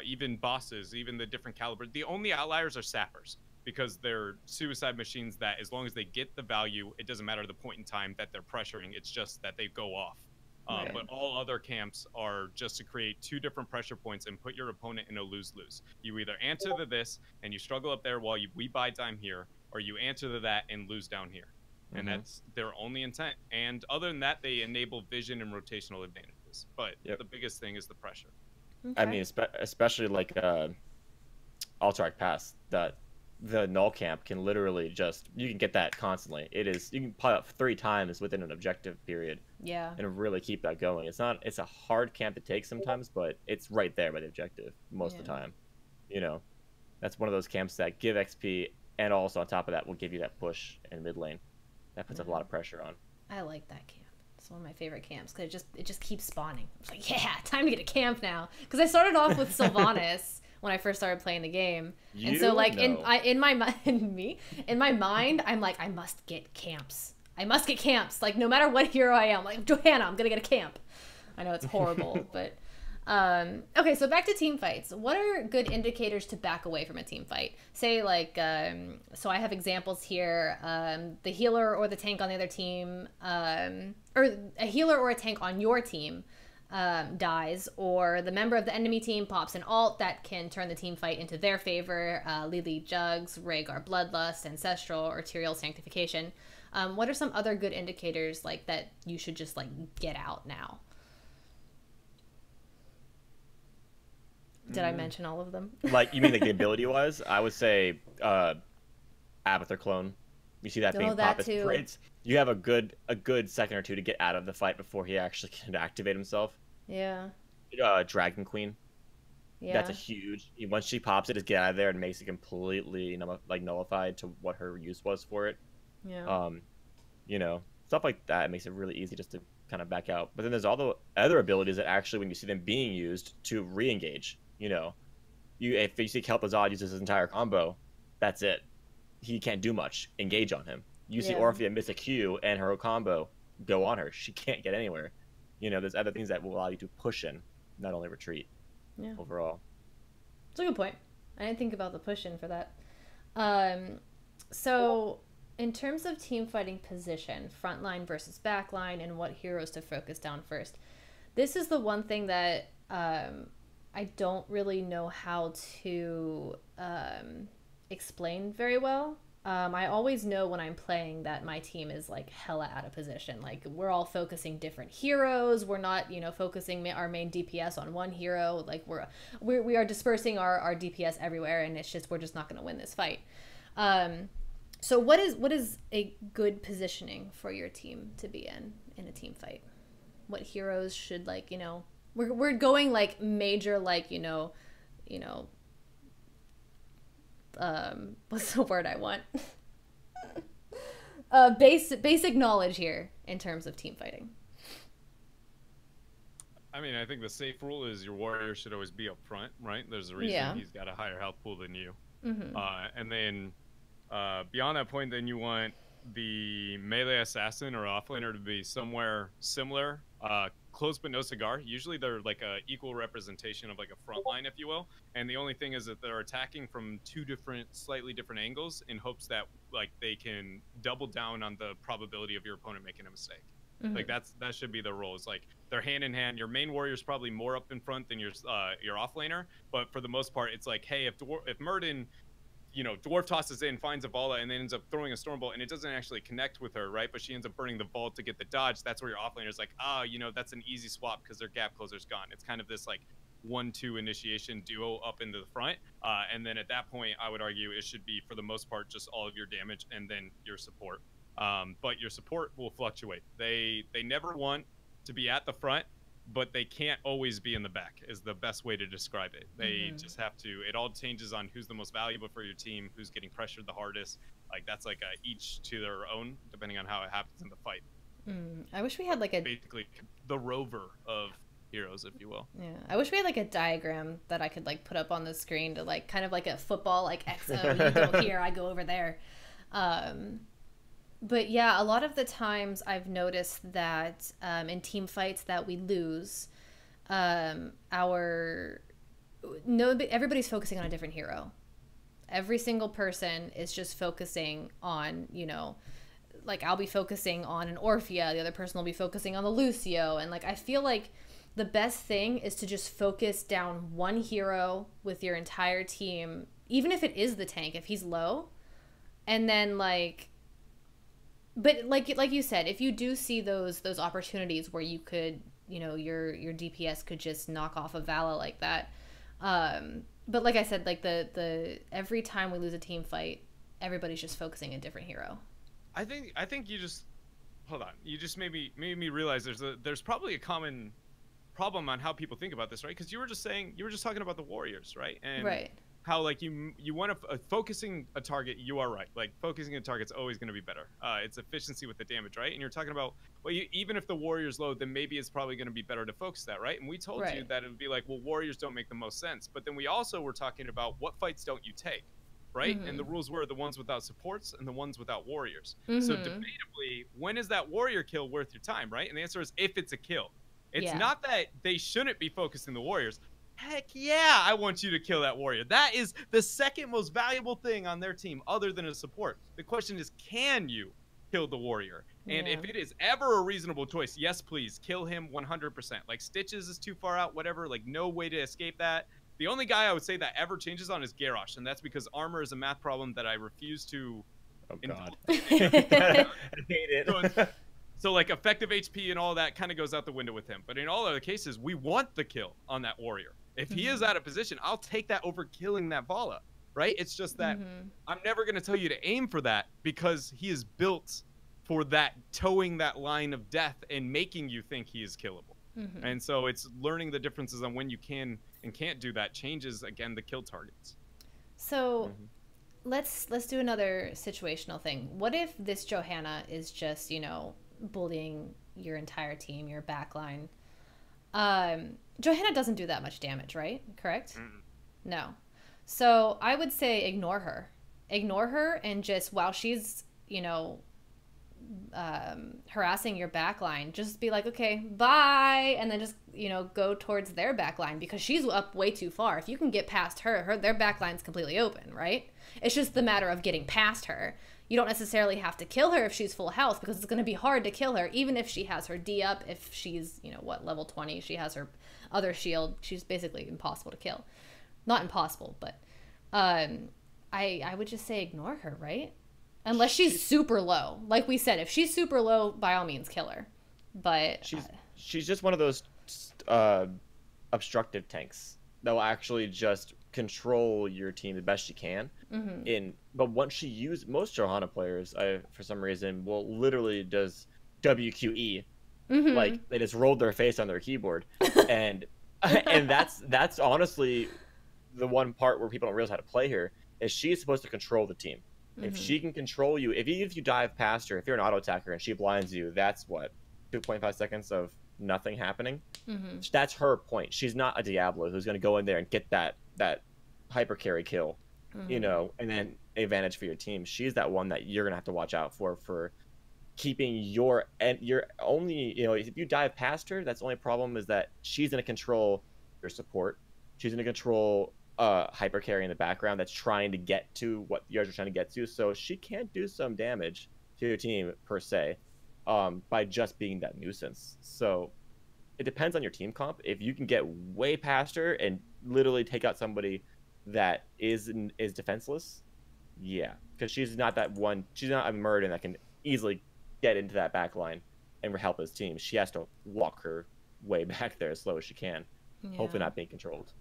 Even bosses, even the different caliber. The only outliers are sappers, because they're suicide machines that as long as they get the value, it doesn't matter the point in time that they're pressuring. It's just that they go off. Right. But all other camps are just to create 2 different pressure points and put your opponent in a lose-lose. You either answer to this and you struggle up there while we buy time here, or you answer to that and lose down here. And that's their only intent. And other than that, they enable vision and rotational advantages. But the biggest thing is the pressure. Okay. I mean, especially like Alterac Pass, that the null camp can literally you can get that constantly. You can pile up 3 times within an objective period. Yeah. And really keep that going. It's a hard camp to take sometimes, but it's right there by the objective most of the time. That's one of those camps that give XP, and also on top of that will give you that push in mid lane. That puts a lot of pressure on. I like that camp. It's one of my favorite camps because it just keeps spawning. It's like, yeah, time to get a camp now. Because I started off with Sylvanas when I first started playing the game. You? And so like No. in my mind, I'm like, I must get camps. I must get camps. Like no matter what hero I am, like Johanna, I'm gonna get a camp. I know it's horrible, but okay. So back to team fights. What are good indicators to back away from a team fight? Say like, so I have examples here. The healer or the tank on the other team, or a healer or a tank on your team dies, or the member of the enemy team pops an ult that can turn the team fight into their favor. Lily Jugs, Rhaegar Bloodlust, Ancestral, Arterial Sanctification. What are some other good indicators like that you should just like get out now? Did I mention all of them? Like, you mean like the ability wise? I would say Abathur clone. You see that being that pop. too. You have a good second or two to get out of the fight before he actually can activate himself. Yeah. Dragon Queen. Yeah. That's a huge. Once she pops it, just get out of there and makes it completely nullified to what her use was for it. Yeah. Stuff like that makes it really easy just to kind of back out. But then there's all the other abilities that actually, when you see them being used, to re-engage. If you see Kel'Thuzad uses his entire combo, that's it. He can't do much. Engage on him. You see Orphea miss a Q and her combo, go on her. She can't get anywhere. There's other things that will allow you to push in, not only retreat. Yeah. Overall. It's a good point. I didn't think about the push in for that. So in terms of team fighting position, frontline versus backline, and what heroes to focus down first, this is the one thing that I don't really know how to explain very well. I always know when I'm playing that my team is like hella out of position. Like we're all focusing different heroes. We're not, focusing our main DPS on one hero. Like we are dispersing our DPS everywhere, and we're just not going to win this fight. So what is a good positioning for your team to be in a team fight? What heroes should we're going like major what's the word I want? Basic knowledge here in terms of team fighting. I mean, I think the safe rule is your warrior should always be up front, right? There's a reason he's got a higher health pool than you. Mm-hmm. And then beyond that point, then you want the melee assassin or offlaner to be somewhere similar, close but no cigar. Usually they're like a equal representation of like a front line, if you will. And the only thing is that they're attacking from two slightly different angles in hopes that like they can double down on the probability of your opponent making a mistake. Mm-hmm. Like that should be their role. It's like they're hand in hand. Your main warrior's probably more up in front than your offlaner, but for the most part, it's like, hey, if Murden, dwarf tosses in, finds a Vala, and then ends up throwing a Stormbolt, and it doesn't actually connect with her, right? But she ends up burning the vault to get the dodge. That's where your offlaner's like, that's an easy swap because their gap closer's gone. It's kind of this like 1-2 initiation duo up into the front. And then at that point, I would argue it should be, for the most part, just all of your damage and then your support. But your support will fluctuate. They never want to be at the front, but they can't always be in the back is the best way to describe it. They just have to, it all changes on who's the most valuable for your team, who's getting pressured the hardest. Like that's like each to their own, depending on how it happens in the fight. I wish we had like basically the rover of heroes, if you will. Yeah, I wish we had like a diagram that I could like put up on the screen to like kind of like a football, like XO, you go here, I go over there. But yeah, a lot of the times I've noticed that in team fights that we lose, everybody's focusing on a different hero. Every single person is just focusing on, like I'll be focusing on an Orphea, the other person will be focusing on the Lucio, and like I feel like the best thing is to just focus down one hero with your entire team, even if it is the tank, if he's low, and then but like you said, if you do see those opportunities where you could, your DPS could just knock off a Vala like that. But like I said, like the every time we lose a team fight, everybody's just focusing a different hero. I think you just hold on. You just made me realize there's probably a common problem on how people think about this, right? Because you were just talking about the warriors, right? And right. how like you want to focusing a target. You are right. Like focusing a target's always going to be better. It's efficiency with the damage, right? And you're talking about, well, even if the warrior's low, then maybe it's probably going to be better to focus that, right? And we told you that it would be like, well, warriors don't make the most sense. But then we also were talking about what fights don't you take, right? And the rules were the ones without supports and the ones without warriors. So debatably, when is that warrior kill worth your time, right? And the answer is if it's a kill. It's not that they shouldn't be focusing the warriors. Heck yeah, I want you to kill that warrior. That is the second most valuable thing on their team other than a support. The question is, can you kill the warrior? And if it is ever a reasonable choice, yes, please, kill him 100%. Like, Stitches is too far out, whatever. Like, no way to escape that. The only guy I would say that ever changes on is Garrosh, and that's because armor is a math problem that I refuse to... Oh, God. I hate it. So, like, effective HP and all that kind of goes out the window with him. But in all other cases, we want the kill on that warrior. If he is out of position, I'll take that over killing that Vala, right? It's just that I'm never going to tell you to aim for that because he is built for that, towing that line of death and making you think he is killable. And so it's learning the differences on when you can and can't do that changes, again, the kill targets. So let's do another situational thing. What if this Johanna is just, you know, bullying your entire team, your backline? Johanna doesn't do that much damage, right? Correct? No. So I would say ignore her. Ignore her and just, while she's, you know, harassing your backline, just be like, okay, bye, and then just, you know, go towards their backline because she's up way too far. If you can get past her, their backline's completely open, right? It's just the matter of getting past her. You don't necessarily have to kill her if she's full health because it's going to be hard to kill her, even if she has her D up. If she's, you know, what, level 20, she has her other shield. She's basically impossible to kill. Not impossible, but I would just say ignore her, right? Unless she's super low. Like we said, if she's super low, by all means, kill her. But she's just one of those obstructive tanks that will actually just control your team the best she can. But once she uses, most Johanna players, for some reason, will literally does WQE, like they just rolled their face on their keyboard, and that's honestly the one part where people don't realize how to play her is she's supposed to control the team. If she can control you, even if you dive past her, if you're an auto attacker and she blinds you, that's what 2.5 seconds of nothing happening. That's her point. She's not a Diablo who's going to go in there and get that hyper carry kill, you know, and then advantage for your team. She's that one that you're going to have to watch out for keeping your only, you know, if you dive past her, that's the only problem is that she's going to control your support. She's going to control hyper carry in the background that's trying to get to what yours are trying to get to. So she can't do some damage to your team per se by just being that nuisance. So it depends on your team comp. If you can get way past her and literally take out somebody that is defenseless, yeah, because she's not that one. She's not a Murden that can easily get into that back line and help his team. She has to walk her way back there as slow as she can, hopefully not being controlled.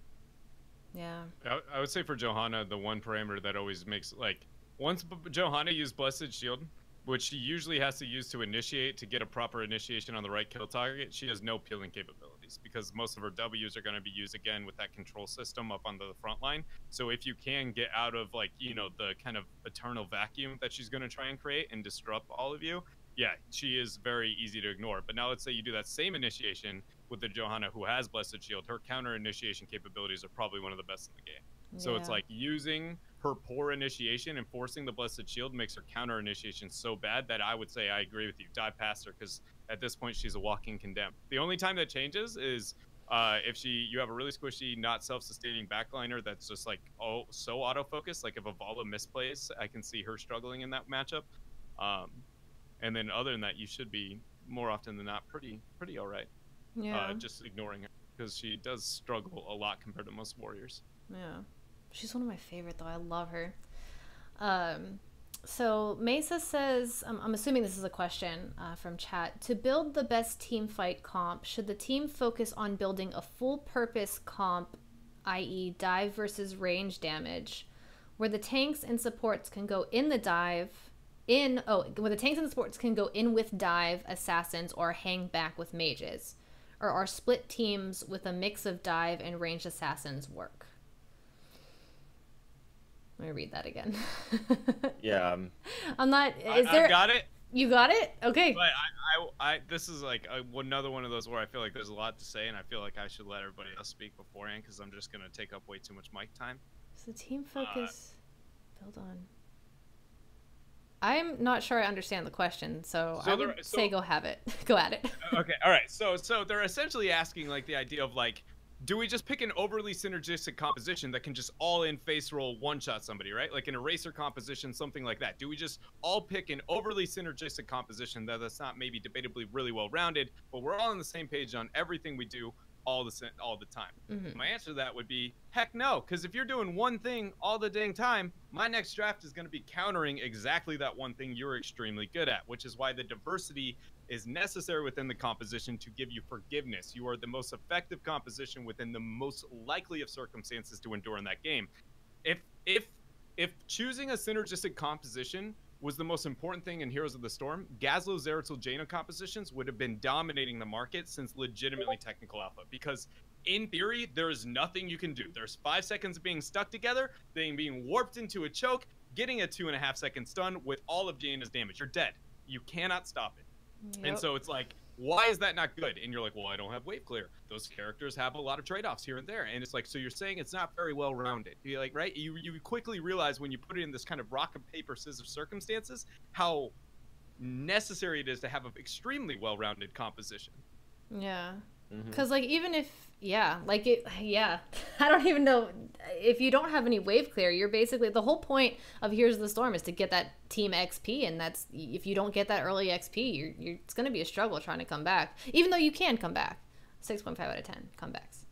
Yeah. I would say for Johanna, the one parameter that always makes, like, once Johanna used Blessed Shield, which she usually has to use to initiate to get a proper initiation on the right kill target, she has no peeling capabilities because most of her W's are going to be used again with that control system up on the front line. So if you can get out of, like, you know, the kind of eternal vacuum that she's going to try and create and disrupt all of you, yeah, she is very easy to ignore. But now let's say you do that same initiation with the Johanna who has Blessed Shield. Her counter initiation capabilities are probably one of the best in the game. So it's like using her poor initiation and forcing the Blessed Shield makes her counter initiation so bad that I would say I agree with you. Dive past her because at this point she's a walking condemned. The only time that changes is if you have a really squishy, not self-sustaining backliner that's just like so autofocused. Like if a Vala misplays, I can see her struggling in that matchup. And then other than that, you should be more often than not pretty all right. Yeah. Just ignoring her because she does struggle a lot compared to most warriors. Yeah. She's one of my favorite, though. I love her. So Mesa says, I'm assuming this is a question from chat. To build the best team fight comp, should the team focus on building a full-purpose comp, i.e. dive versus range damage, where the tanks and supports can go in the dive, where the tanks and the supports can go in with dive assassins or hang back with mages? Or are split teams with a mix of dive and ranged assassins work? Let me read that again. Yeah. I'm not. Is I there? got it. You got it? Okay. But this is like another one of those where I feel like there's a lot to say, and I feel like I should let everybody else speak beforehand because I'm just gonna take up way too much mic time. So team focus, build on. I'm not sure I understand the question, so I would say go have it. Go at it. Okay, all right. So they're essentially asking like the idea of like, do we just pick an overly synergistic composition that can just all in face roll one shot somebody, right? Like an eraser composition, something like that. Do we just all pick an overly synergistic composition that's not maybe debatably really well rounded, but we're all on the same page on everything we do all the time? Mm-hmm. My answer to that would be heck no, because if you're doing one thing all the dang time, my next draft is going to be countering exactly that one thing you're extremely good at, which is why the diversity is necessary within the composition to give you forgiveness. You are the most effective composition within the most likely of circumstances to endure in that game. If choosing a synergistic composition was the most important thing in Heroes of the Storm, Gazlo, Zeratul, Jaina compositions would have been dominating the market since legitimately technical alpha. Because in theory, there is nothing you can do. There's 5 seconds of being stuck together, then being warped into a choke, getting a 2.5 second stun with all of Jaina's damage. You're dead. You cannot stop it. Yep. And so it's like, why is that not good? And you're like, well, I don't have wave clear. Those characters have a lot of trade-offs here and there. And it's like, so you're saying it's not very well rounded. You're like, right? You quickly realize when you put it in this kind of rock and paper scissors circumstances, how necessary it is to have an extremely well-rounded composition. Yeah. Because like even if I don't even know if you don't have any wave clear, you're basically, the whole point of Heroes of the Storm is to get that team XP, and that's, if you don't get that early XP, it's going to be a struggle trying to come back, even though you can come back. 6.5 out of 10 comebacks.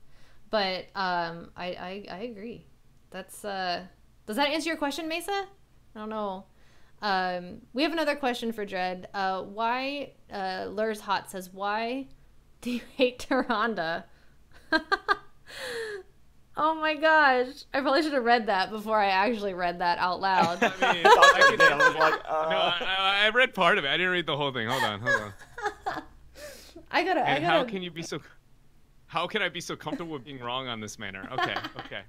But I agree. That's does that answer your question, Mesa? I don't know. We have another question for Dread. Why Lurs Hot says, why do you hate Tyrande? Oh my gosh. I probably should have read that before I actually read that out loud. I mean, I read part of it. I didn't read the whole thing. Hold on. How can you be so... How can I be so comfortable with being wrong on this manner? Okay.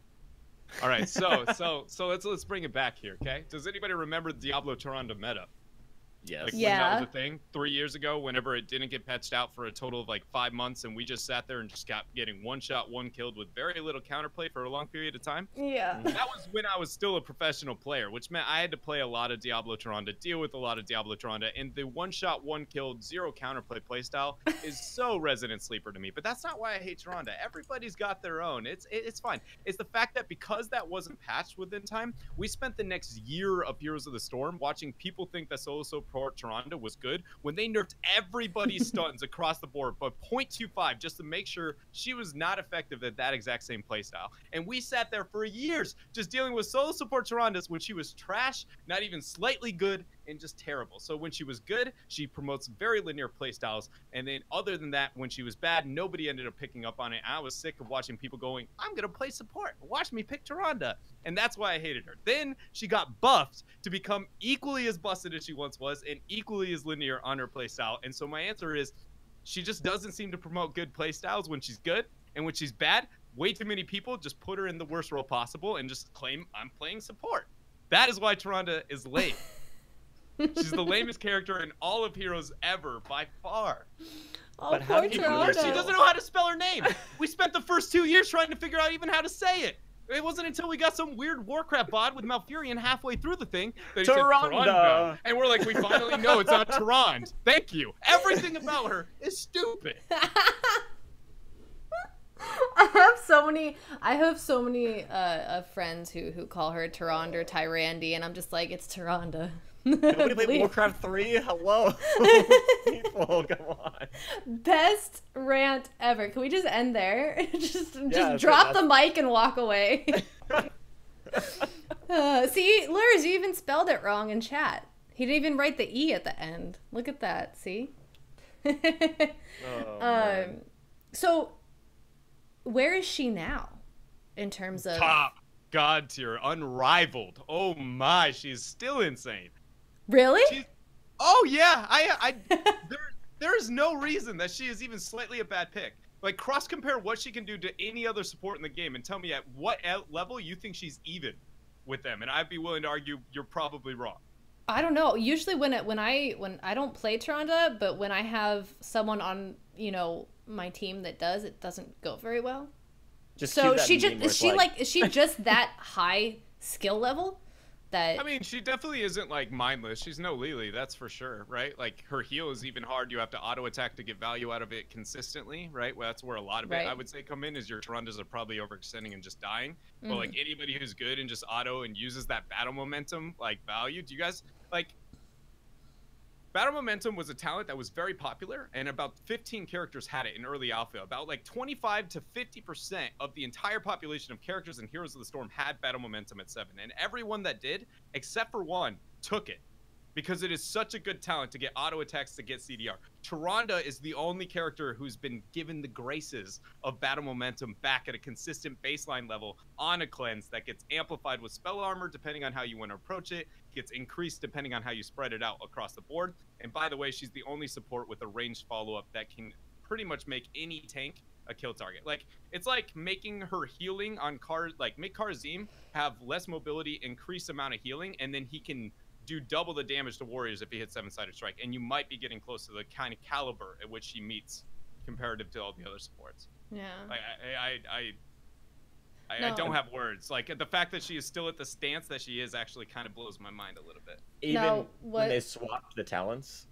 All right, so let's bring it back here, okay? Does anybody remember the Diablo Tyrande meta? Yes. Like, when that was a thing 3 years ago, whenever it didn't get patched out for a total of like 5 months, and we just sat there and just kept getting one shot, one killed with very little counterplay for a long period of time. Yeah. That was when I was still a professional player, which meant I had to play a lot of Diablo Tyrande, deal with a lot of Diablo Tyrande, and the one shot, one killed, zero counterplay playstyle is so Resident Sleeper to me. But that's not why I hate Tyrande. Everybody's got their own. It's fine. It's the fact that because that wasn't patched within time, we spent the next year of Heroes of the Storm watching people think that solo support Tyrande was good when they nerfed everybody's stuns across the board but 0.25 just to make sure she was not effective at that exact same playstyle. And we sat there for years just dealing with solo support Tyrandes when she was trash, not even slightly good, and just terrible. So when she was good, she promotes very linear playstyles, and then other than that, when she was bad, nobody ended up picking up on it. I was sick of watching people going, I'm gonna play support, watch me pick Tyrande, and that's why I hated her. Then she got buffed to become equally as busted as she once was and equally as linear on her playstyle. And so my answer is, she just doesn't seem to promote good playstyles when she's good, and when she's bad, way too many people just put her in the worst role possible and just claim I'm playing support. That is why Tyrande is lame. She's the lamest character in all of Heroes ever, by far. Oh, but how poor do you Tyrande. She doesn't know how to spell her name. We spent the first 2 years trying to figure out even how to say it. It wasn't until we got some weird Warcraft bot with Malfurion halfway through the thing that he said Tyrande. And we're like, we finally know it's not Tyrande. Thank you. Everything about her is stupid. I have so many friends who call her Tyrande or Tyrande, and I'm just like, it's Tyrande. Nobody played Warcraft 3? Hello? People, come on. Best rant ever. Can we just end there? just drop the mic and walk away. See, Lurs, you even spelled it wrong in chat. He didn't even write the E at the end. Look at that. See? So, where is she now? In terms of... Top god tier. Unrivaled. Oh my, she's still insane. Really? Oh yeah, there is no reason that she is even slightly a bad pick. Like, cross compare what she can do to any other support in the game and tell me at what level you think she's even with them, and I'd be willing to argue you're probably wrong. I don't know. Usually when I don't play Tyrande, but when I have someone on, my team that does, it doesn't go very well. Just So cue that meme where it's is she just that high skill level that I mean, she definitely isn't like mindless. She's no Lily, that's for sure, right? Like her heal is even hard. You have to auto attack to get value out of it consistently, right? Well, that's where a lot of it I would say come in is your Tyrandes are probably overextending and just dying. But like anybody who's good and just auto and uses that battle momentum like value, do you guys like Battle Momentum was a talent that was very popular, and about 15 characters had it in early alpha. About like 25 to 50% of the entire population of characters in Heroes of the Storm had Battle Momentum at 7, and everyone that did, except for one, took it. Because it is such a good talent to get auto attacks to get CDR. Tyrande is the only character who's been given the graces of battle momentum back at a consistent baseline level on a cleanse that gets amplified with spell armor depending on how you want to approach it, gets increased depending on how you spread it out across the board. And by the way, she's the only support with a ranged follow-up that can pretty much make any tank a kill target. Like, it's like making her healing on make Karzim have less mobility, increase amount of healing, and then he can do double the damage to warriors if he hits 7-sided strike, and you might be getting close to the kind of caliber at which she meets comparative to all the other supports. Yeah. Like, I don't have words. Like, the fact that she is still at the stance that she is actually kind of blows my mind a little bit. Even when they swapped the talents.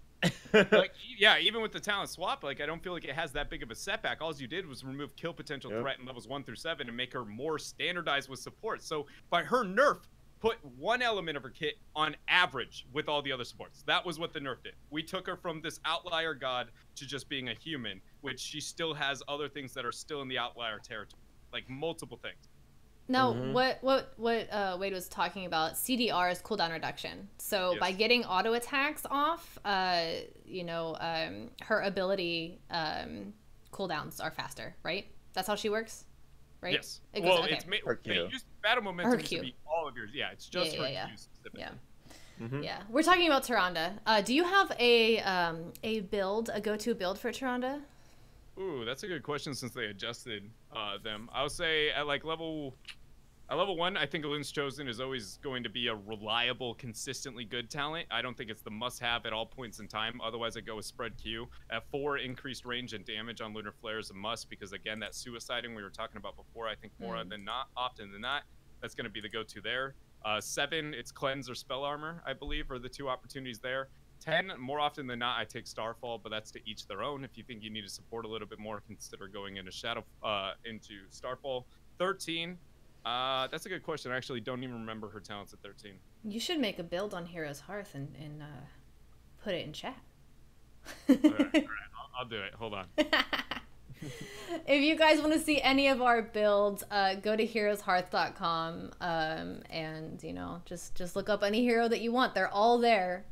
Like, yeah, even with the talent swap, like, I don't feel like it has that big of a setback. All you did was remove kill potential threat in levels 1 through 7 and make her more standardized with support. So by her nerf, put one element of her kit on average with all the other supports. That was what the nerf did. We took her from this outlier god to just being a human, which she still has other things that are still in the outlier territory, like multiple things. Now, what Wade was talking about, CDR is cooldown reduction. So by getting auto attacks off, her ability cooldowns are faster, right? That's how she works? Right? Yes. It goes, battle momentum to be all of yours. Yeah, it's just her Q specifically. Yeah. We're talking about Tyrande. Do you have a build, a go-to build for Tyrande? Ooh, that's a good question since they adjusted them. I would say at like level 1, I think Elin's Chosen is always going to be a reliable, consistently good talent. I don't think it's the must-have at all points in time. Otherwise, I go with Spread Q. At 4, increased range and damage on Lunar Flare is a must because, again, that suiciding we were talking about before, I think more often than not, that's going to be the go-to there. 7, it's Cleanse or Spell Armor, I believe, are the 2 opportunities there. 10, more often than not, I take Starfall, but that's to each their own. If you think you need to support a little bit more, consider going into into Starfall. 13, that's a good question. I actually don't even remember her talents at 13. You should make a build on HeroesHearth and put it in chat. All right, I'll do it. Hold on. If you guys want to see any of our builds, go to HeroesHearth.com and just look up any hero that you want. They're all there.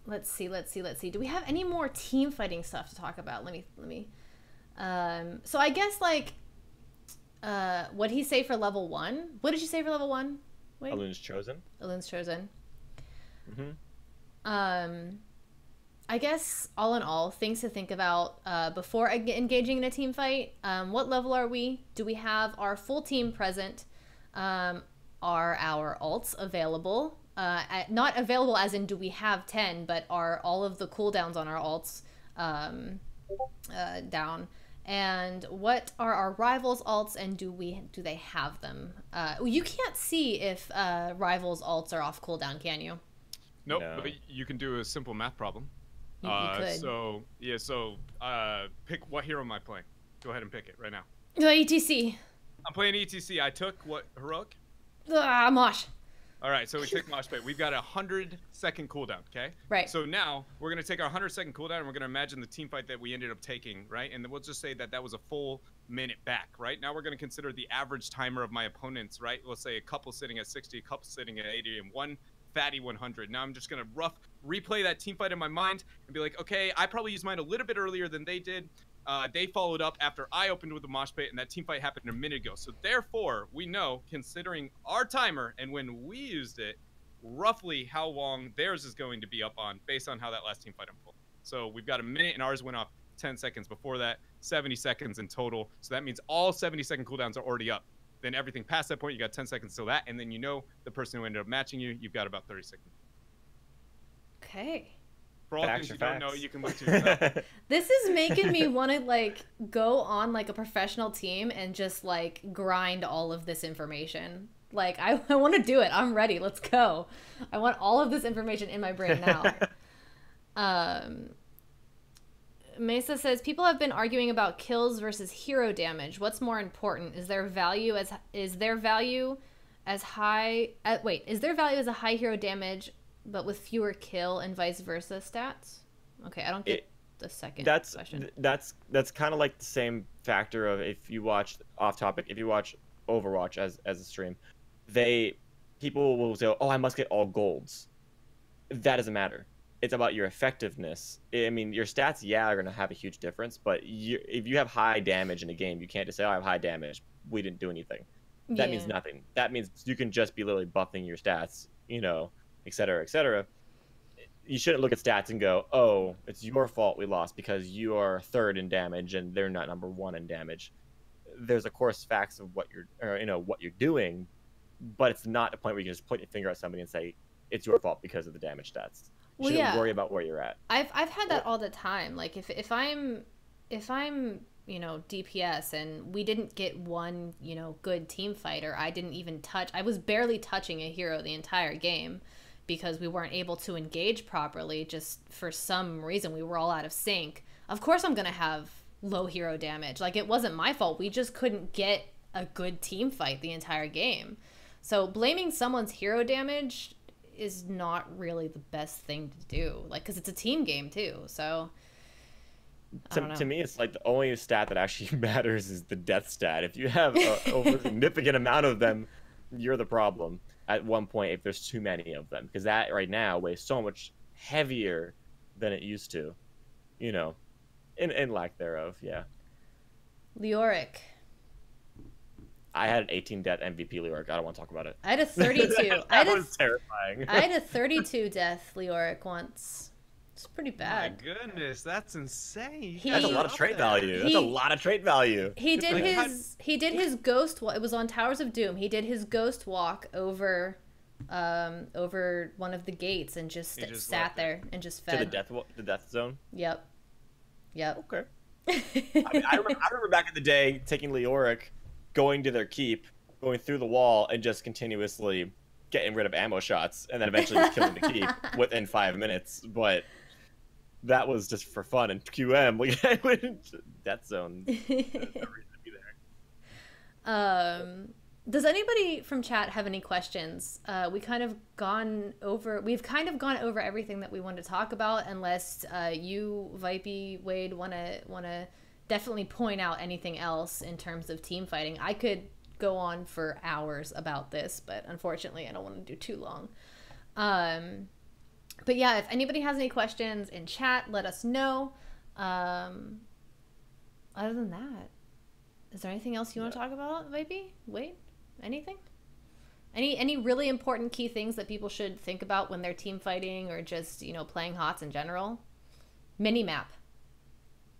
Let's see. Do we have any more team fighting stuff to talk about? Let me. So I guess what'd he say for level 1? What did you say for level 1? Elin's Chosen. I guess all in all, things to think about before engaging in a team fight. What level are we? Do we have our full team present? Are our alts available? Not available as in do we have 10, but are all of the cooldowns on our alts down? And what are our rivals' alts, and do they have them? You can't see if rivals' alts are off cooldown, can you? Nope, no. But you can do a simple math problem. You could. So pick what hero am I playing? Go ahead and pick it right now. ETC. I'm playing ETC. I took what heroic? Mosh. All right, so we take Mosh Pit. We've got a 100-second cooldown, okay? Right. So now we're going to take our 100-second cooldown and we're going to imagine the team fight that we ended up taking, right? And then we'll just say that was a full minute back, right? Now we're going to consider the average timer of my opponents, right? Let's say a couple sitting at 60, a couple sitting at 80, and one fatty 100. Now I'm just going to replay that team fight in my mind and be like, okay, I probably used mine a little bit earlier than they did. They followed up after I opened with the mosh pit, and that team fight happened a minute ago. So therefore, we know, considering our timer and when we used it, roughly how long theirs is going to be up on based on how that last team fight unfolded. So we've got a minute, and ours went off 10 seconds before that, 70 seconds in total. So that means all 70-second cooldowns are already up. Then everything past that point, you got 10 seconds till that, and then you know the person who ended up matching you, you've got about 30 seconds. Okay. For all Facts things are you don't know, facts. you can look to yourself. This is making me want to like go on like a professional team and just like grind all of this information. Like I want to do it. I'm ready. Let's go. I want all of this information in my brain now. Mesa says people have been arguing about kills versus hero damage. What's more important? Is their value as high? Is their value as a high hero damage, but with fewer kill and vice versa stats? Okay, I don't get the second question. That's kind of like the same factor of if you watch off topic. If you watch Overwatch as a stream, people will say, "Oh, I must get all golds." That doesn't matter. It's about your effectiveness. I mean, your stats, are going to have a huge difference, but if you have high damage in a game, you can't just say, "Oh, I have high damage. We didn't do anything." That means nothing. That means you can just be literally buffing your stats, et cetera, et cetera. You shouldn't look at stats and go, "Oh, it's your fault we lost because you are third in damage and they're not number one in damage." There's of course facts of what you're doing, but it's not a point where you can just point your finger at somebody and say it's your fault because of the damage stats. You shouldn't worry about where you're at. I've had that all the time. Like if I'm DPS and we didn't get one good team fight, or I didn't even touch. I was barely touching a hero the entire game because we weren't able to engage properly. Just for some reason we were all out of sync. Of course I'm gonna have low hero damage. Like it wasn't my fault. We just couldn't get a good team fight the entire game. So blaming someone's hero damage is not really the best thing to do, like, because it's a team game too. So to me, it's like the only stat that actually matters is the death stat. If you have a significant amount of them, you're the problem at one point if there's too many of them, because that right now weighs so much heavier than it used to, in lack thereof. Leoric. I had an 18 death MVP Leoric. I don't want to talk about it. I had a 32. that was terrifying. I had a 32 death Leoric once. It's pretty bad. My goodness, that's insane. That's a lot of trait value. That's a lot of trait value. He did his ghost walk. It was on Towers of Doom. He did his ghost walk over one of the gates and just sat there and just fed. To the death zone? Yep. Okay. I remember back in the day taking Leoric, going to their keep, going through the wall, and just continuously getting rid of ammo shots, and then eventually just killing the keep within 5 minutes. But that was just for fun. And QM, like, I went death zone. There's no reason to be there. Does anybody from chat have any questions? We've kind of gone over everything that we wanted to talk about, unless you, Vipey, Wade, wanna definitely point out anything else in terms of team fighting. I could go on for hours about this, but unfortunately I don't want to do too long. But yeah, if anybody has any questions in chat, let us know. Other than that, is there anything else you want to talk about, Vipey? Wait, anything? Any really important key things that people should think about when they're team fighting or just, playing HOTS in general? Minimap.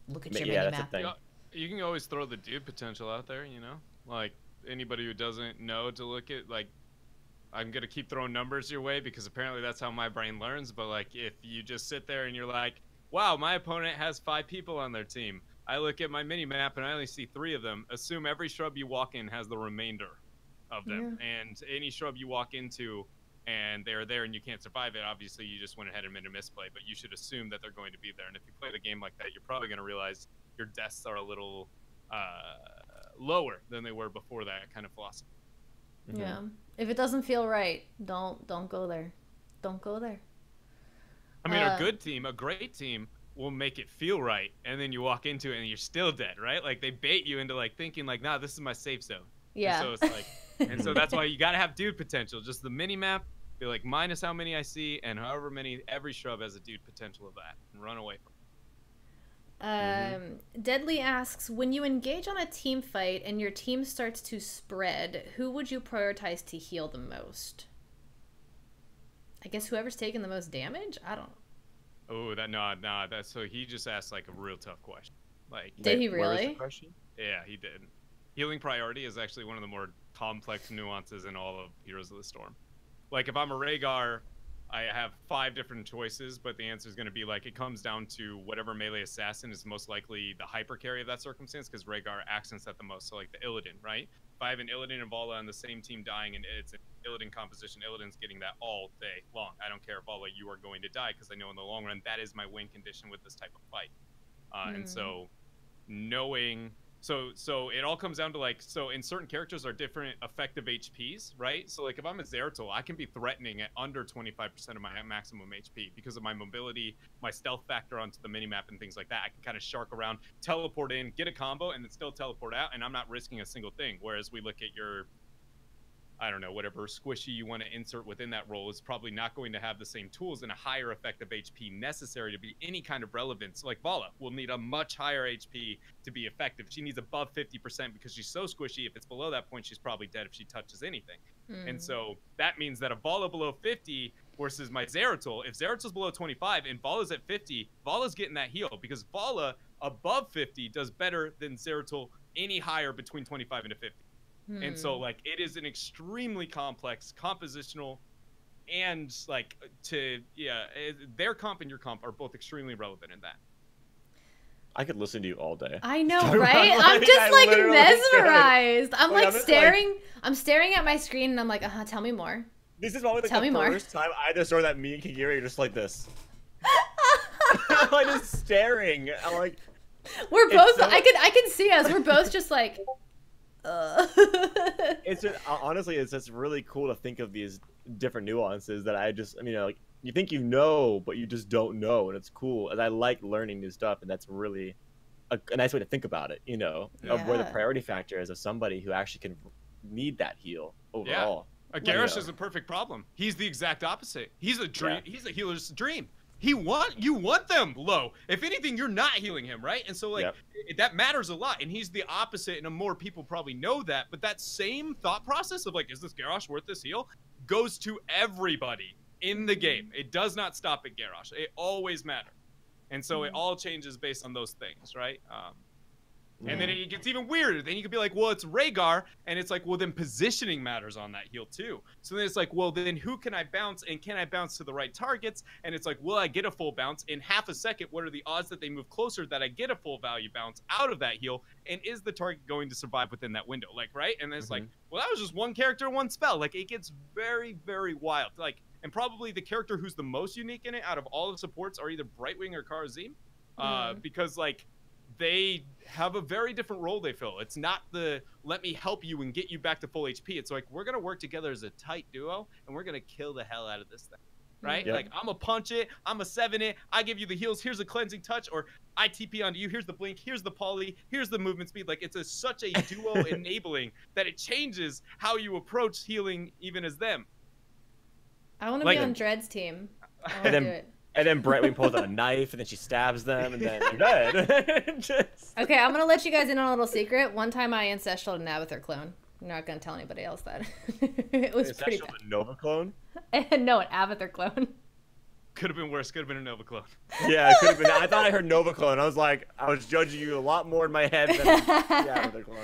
Look at your minimap. You can always throw the dude potential out there, like anybody who doesn't know to look at, like, I'm gonna keep throwing numbers your way because apparently that's how my brain learns. But like, if you just sit there and you're like, wow, my opponent has 5 people on their team. I look at my mini map and I only see 3 of them. Assume every shrub you walk in has the remainder of them, and any shrub you walk into and they're there and you can't survive it, obviously you just went ahead and made a misplay, but you should assume that they're going to be there. And if you play the game like that, you're probably going to realize your deaths are a little lower than they were before that kind of philosophy. Yeah. If it doesn't feel right, don't go there. Don't go there. I mean, a good team, a great team will make it feel right, and then you walk into it and you're still dead, right? Like, they bait you into like thinking like, nah, this is my safe zone. Yeah. And so it's like, and so that's why you got to have dude potential. Just the mini map, be like minus how many I see, and however many, every shrub has a dude potential of that, and run away from it. Deadly asks, when you engage on a team fight and your team starts to spread, who would you prioritize to heal the most? I guess whoever's taking the most damage? I don't know. Oh, that's so he just asked like a real tough question. Like, did he really? Question? Yeah, he did. Healing priority is actually one of the more complex nuances in all of Heroes of the Storm. Like if I'm a Rhaegar, I have 5 different choices, but the answer is going to be like, it comes down to whatever melee assassin is most likely the hyper carry of that circumstance, because Rhaegar accents that the most. So like the Illidan, right? If I have an Illidan and Vala on the same team dying and it's an Illidan composition, Illidan's getting that all day long. I don't care, Vala, you are going to die, because I know in the long run that is my win condition with this type of fight. And so knowing... So it all comes down to like, so in certain characters are different effective HPs, right? So like if I'm a Zeratul, I can be threatening at under 25% of my maximum HP because of my mobility, my stealth factor onto the minimap and things like that. I can kind of shark around, teleport in, get a combo, and then still teleport out, and I'm not risking a single thing. Whereas we look at your, I don't know, whatever squishy you want to insert within that role is probably not going to have the same tools and a higher effective HP necessary to be any kind of relevance. Like Vala will need a much higher HP to be effective. She needs above 50% because she's so squishy. If it's below that point, she's probably dead if she touches anything. And so that means that a Vala below 50 versus my Zeratul, if Zeratul's below 25 and Vala's at 50, Vala's getting that heal because Vala above 50 does better than Zeratul any higher between 25 and 50. And so, like, it is an extremely complex compositional and, like, their comp and your comp are both extremely relevant in that. I could listen to you all day. I know, right? I'm just, like, mesmerized. I'm, like, staring. Like, I'm staring at my screen, and I'm like, tell me more. This is probably, like, the first time I just saw that me and Kagirii are just like this. I'm, like, just staring. I'm like... We're both... So... I can see us. We're both just, like... It's just, honestly, it's just really cool to think of these different nuances that I mean, like, you think you know, but you just don't know, and it's cool. And I like learning new stuff, and that's really a nice way to think about it, you know, of where the priority factor is of somebody who actually can need that heal overall. Yeah. Garrosh is a perfect problem. He's the exact opposite. He's a dream. Yeah. He's a healer's dream. You want them low. If anything, you're not healing him, right? And so, like, that matters a lot. And he's the opposite, and more people probably know that. But that same thought process of, like, is this Garrosh worth this heal? Goes to everybody in the game. It does not stop at Garrosh. It always matters. And so it all changes based on those things, right? And then it gets even weirder. Then you could be like, well, it's Rhaegar, and it's like, well, then positioning matters on that heal too. So then it's like, well, then who can I bounce, and can I bounce to the right targets? And it's like, will I get a full bounce in half a second? What are the odds that they move closer that I get a full value bounce out of that heal? And is the target going to survive within that window? Like, right? And then it's like, well, that was just one character, one spell. Like, it gets very, very wild. Like, and probably the character who's the most unique in it out of all the supports are either Brightwing or Karazim, because, like, they have a very different role they fill. It's not the let me help you and get you back to full HP. It's like, we're going to work together as a tight duo, and we're going to kill the hell out of this thing, right? Like, I'm going to punch it, I'm going to 7 it, I give you the heals, here's a cleansing touch, or I TP onto you, here's the blink, here's the poly, here's the movement speed. Like, it's such a duo enabling that it changes how you approach healing even as them. I want to be on Dread's team. I want to do it. And then Brightwing pulls out a knife, and then she stabs them, and then they're dead. Okay, I'm going to let you guys in on a little secret. One time I ancestraled an Abathur clone. I'm not going to tell anybody else that. It was pretty bad. A Nova clone? No, an Abathur clone. Could have been worse. Could have been a Nova clone. Yeah, it could have been. I thought I heard Nova clone. I was like, I was judging you a lot more in my head than Abathur clone.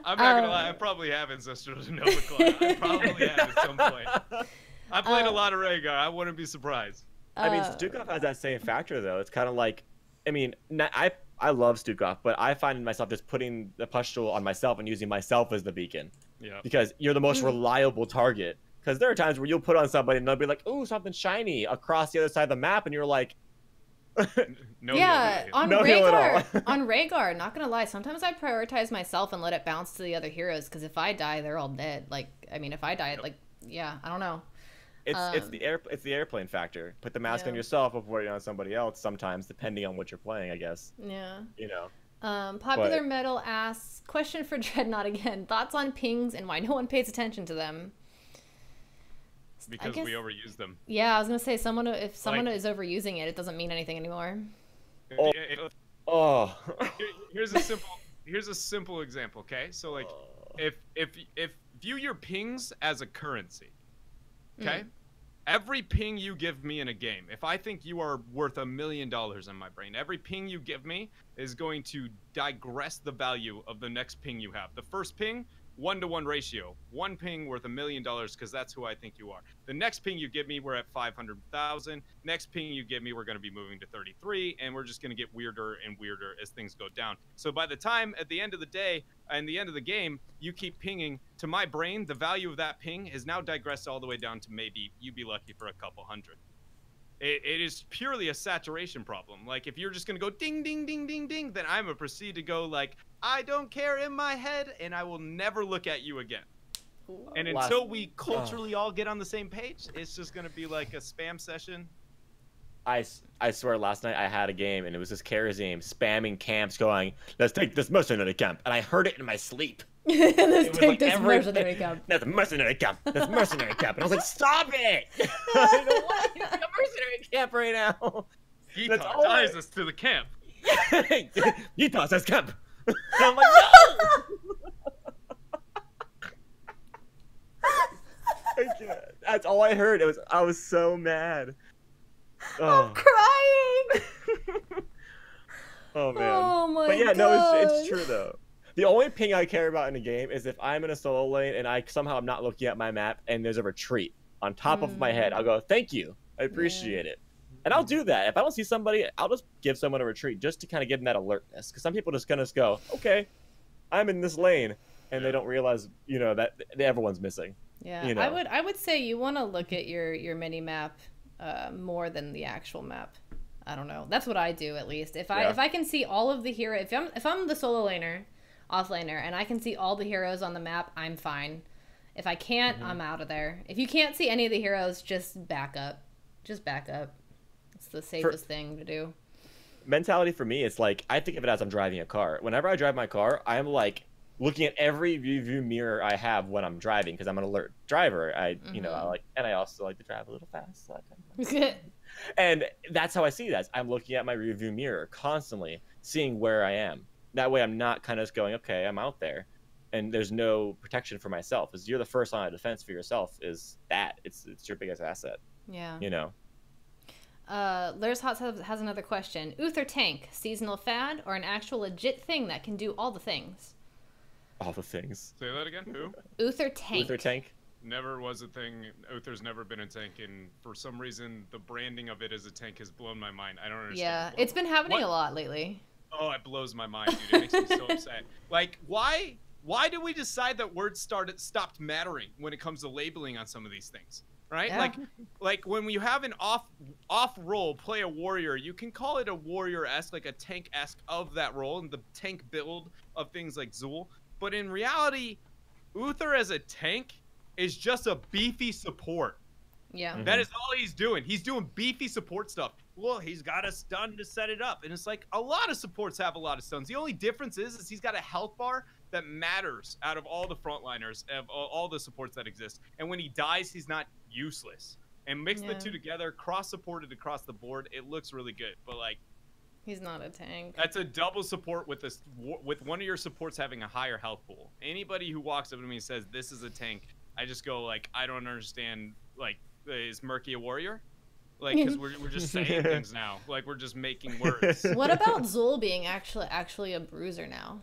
I'm not going to lie. I probably have ancestraled a Nova clone. I probably have at some point. I played a lot of Rhaegar. I wouldn't be surprised. I mean, Stukov has that same factor, though. It's kind of like, I mean, I love Stukov, but I find myself just putting the pustule on myself and using myself as the beacon. Yeah. Because you're the most reliable target. Because there are times where you'll put on somebody and they'll be like, "Ooh, something shiny," across the other side of the map, and you're like, "No." Yeah, on Rhaegar, not gonna lie, sometimes I prioritize myself and let it bounce to the other heroes. Because if I die, they're all dead. Like, I mean, if I die, like, yeah, I don't know. It's the airplane factor. Put the mask on yourself before you're on somebody else. Sometimes, depending on what you're playing, I guess. Yeah. You know. Popular Metal asks, question for Dreadnaught again. Thoughts on pings and why no one pays attention to them? Because we overuse them. Yeah, I was gonna say if someone is overusing it, it doesn't mean anything anymore. Here's a simple example. Okay, so like, if view your pings as a currency. Okay. Every ping you give me in a game, if I think you are worth $1 million in my brain, every ping you give me is going to digress the value of the next ping you have. The first ping 1-to-1 ratio. 1 ping worth $1 million because that's who I think you are. The next ping you give me, we're at 500,000. Next ping you give me, we're going to be moving to 33, and we're just going to get weirder and weirder as things go down. So by the time at the end of the day and the end of the game, you keep pinging, to my brain, the value of that ping is now digressed all the way down to maybe you'd be lucky for a couple hundred. It is purely a saturation problem. Like, if you're just going to go ding, ding, ding, ding, ding, then I'm going to proceed to go like, I don't care in my head, and I will never look at you again. And until we culturally all get on the same page, it's just going to be like a spam session. I swear last night I had a game, and it was this Kagirii spamming camps going, let's take this mercenary camp. And I heard it in my sleep. Let's take this mercenary camp. That's a mercenary camp. That's a mercenary camp. And I was like, stop it! I don't want to be a mercenary camp right now. He ties us to the camp. He ties us camp. And I'm like, no! That's all I heard. I was so mad. I'm crying. Oh man. Oh my But yeah, God. no, it's true though. The only ping I care about in a game is if I'm in a solo lane and I somehow am not looking at my map and there's a retreat on top of my head. I'll go, thank you. I appreciate it. And I'll do that. If I don't see somebody, I'll just give someone a retreat just to kind of give them that alertness. Because some people just gonna go, okay, I'm in this lane. And they don't realize, you know, that everyone's missing. Yeah, you know? I would say you want to look at your mini map more than the actual map. I don't know. That's what I do, at least. If I can see all of the hero, if I'm the solo laner, offlaner, and I can see all the heroes on the map, I'm fine. If I can't, I'm out of there. If you can't see any of the heroes, just back up. Just back up. It's the safest thing to do. Mentality for me, it's like, I think of it as I'm driving a car. Whenever I drive my car, I'm like looking at every review mirror I have when I'm driving, because I'm an alert driver. You know, and I also like to drive a little fast. So and that's how I see that. I'm looking at my review mirror constantly, seeing where I am. That way I'm not kind of just going, okay, I'm out there, and there's no protection for myself. Because you're the first line of defense for yourself. Is that it's your biggest asset. Yeah. You know. Lurs Hot has another question. Uther tank, seasonal fad, or an actual legit thing that can do all the things? All the things. Say that again. Who? Uther tank. Uther tank. Never was a thing. Uther's never been a tank, and for some reason, the branding of it as a tank has blown my mind. I don't understand. Yeah, it's been happening a lot lately. Oh, it blows my mind, dude. It makes me so upset. Like, why did we decide that words stopped mattering when it comes to labeling on some of these things? Right? Yeah. Like when you have an off role, play a warrior, you can call it a warrior-esque, like a tank-esque of that role, and the tank build of things like Zul. But in reality, Uther as a tank is just a beefy support. Yeah. That is all he's doing. He's doing beefy support stuff. Well, he's got a stun to set it up. And it's like, a lot of supports have a lot of stuns. The only difference is he's got a health bar that matters out of all the frontliners, of all the supports that exist. And when he dies, he's not useless. And mix the two together, cross-supported across the board, it looks really good. But, like, he's not a tank. that's a double support with one of your supports having a higher health pool. Anybody who walks up to me and says, this is a tank, I just go, like, I don't understand, like, is Murky a warrior? Like, because we're just saying things now. Like, we're just making words. What about Zul being actually a bruiser now?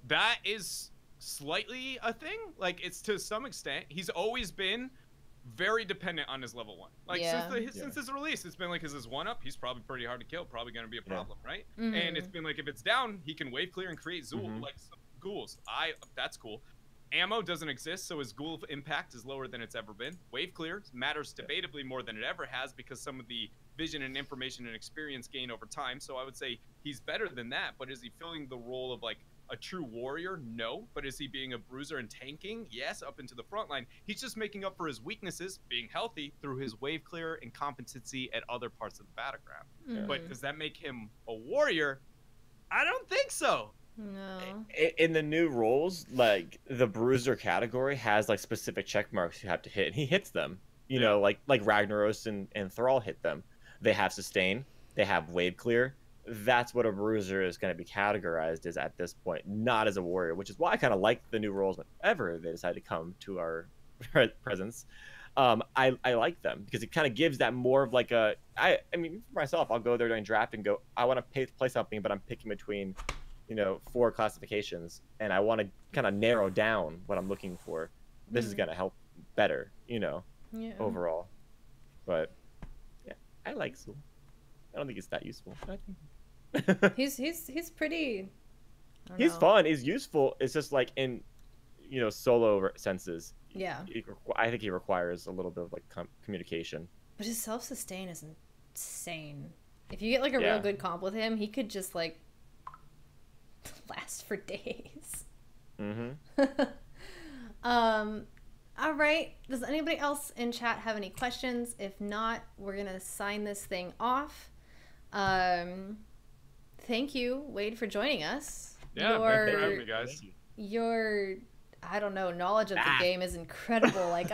That is slightly a thing. Like, it's to some extent. He's always been very dependent on his level 1. Like, since his release, it's been like, is his 1-up? He's probably pretty hard to kill. Probably going to be a problem, right? And it's been like, if it's down, he can wave clear and create Zul, like some ghouls. That's cool. Ammo doesn't exist, so his ghoul impact is lower than it's ever been. Wave clear matters debatably more than it ever has because some of the vision and information and experience gain over time. So I would say he's better than that, but is he filling the role of like a true warrior? No. But is he being a bruiser and tanking? Yes, up into the front line. He's just making up for his weaknesses, being healthy, through his wave clear and competency at other parts of the battleground. But does that make him a warrior? I don't think so. No. In the new rules, like the bruiser category has like specific check marks you have to hit, and he hits them. You know, like Ragnaros and Thrall hit them. They have sustain. They have wave clear. That's what a bruiser is going to be categorized as at this point, not as a warrior, which is why I kind of like the new rules whenever they decide to come to our presence. I like them because it kind of gives that more of like a, I mean, for myself, I'll go there during draft and go, I want to play something, but I'm picking between 4 classifications, and I want to kind of narrow down what I'm looking for. This is gonna help better, overall. But yeah, I like Zool. I don't think it's that useful. He's pretty. He's fun. He's useful. It's just like in, solo senses. Yeah. I think he requires a little bit of like communication. But his self-sustain is insane. If you get like a real good comp with him, he could just like last for days. All right. Does anybody else in chat have any questions? If not, we're gonna sign this thing off. Thank you, Wade, for joining us. Yeah, thanks for having me, guys. Your I don't know, knowledge of the game is incredible. Like,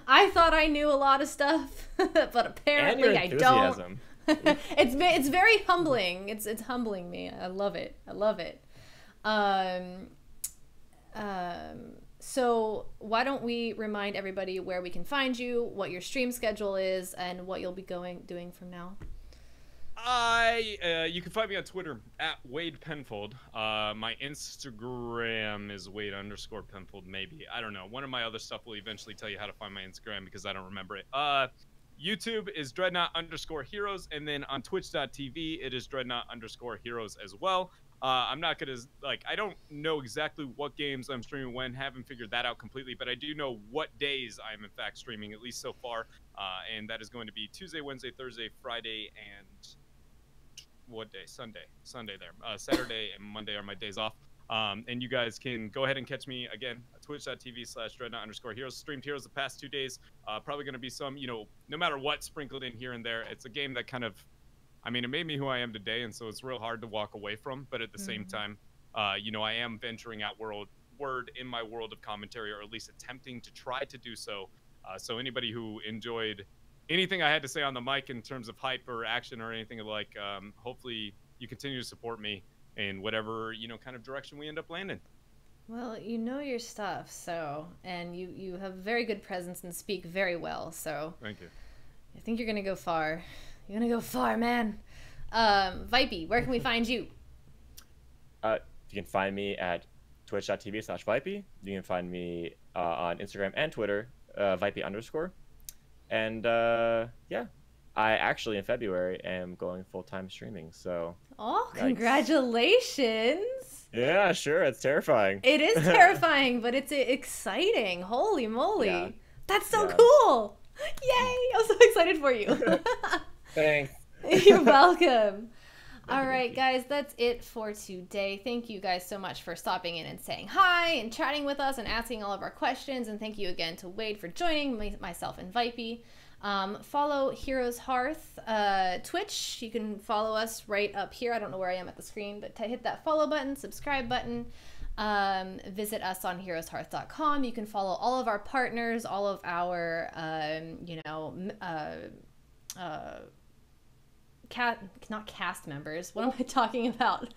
I thought I knew a lot of stuff, but apparently I don't. It's very humbling. It's humbling me. I love it. I love it. So why don't we remind everybody where we can find you, what your stream schedule is, and what you'll be doing from now. You can find me on Twitter at Wade Penfold. My Instagram is Wade_Penfold, maybe. I don't know. One of my other stuff will eventually tell you how to find my Instagram because I don't remember it. YouTube is Dreadnaught_Heroes, and then on Twitch.tv it is Dreadnaught_Heroes as well. I'm not gonna I don't know exactly what games I'm streaming when, haven't figured that out completely, but I do know what days I'm in fact streaming, at least so far, and that is going to be Tuesday, Wednesday, Thursday, Friday, and what day? Sunday there. Saturday and Monday are my days off. And you guys can go ahead and catch me again at twitch.tv/Dreadnaught_Heroes. Streamed Heroes the past 2 days. Probably going to be some, no matter what, sprinkled in here and there. It's a game that kind of, it made me who I am today, and so it's real hard to walk away from. But at the same time, I am venturing out word in my world of commentary, or at least attempting to try to do so. So anybody who enjoyed anything I had to say on the mic in terms of hype or action or anything like, hopefully you continue to support me in whatever, kind of direction we end up landing. Well, you know your stuff, so, and you have very good presence and speak very well, so. Thank you. I think you're going to go far. You're going to go far, man. Vipey, where can we find you? You can find me at twitch.tv/Vipey. You can find me on Instagram and Twitter, Vipey_. And yeah, I actually in February am going full-time streaming, so. Oh, congratulations! Yeah, sure. It's terrifying. It is terrifying, but it's exciting. Holy moly. Yeah. That's so cool. Yay. I'm so excited for you. Thanks. You're welcome. All right, guys, that's it for today. Thank you guys so much for stopping in and saying hi and chatting with us and asking all of our questions. And thank you again to Wade for joining myself and Vipey. Follow HeroesHearth Twitch. You can follow us right up here. I don't know where I am at the screen, but hit that follow button, subscribe button. Visit us on HeroesHearth.com. You can follow all of our partners, all of our, not cast members. What am I talking about?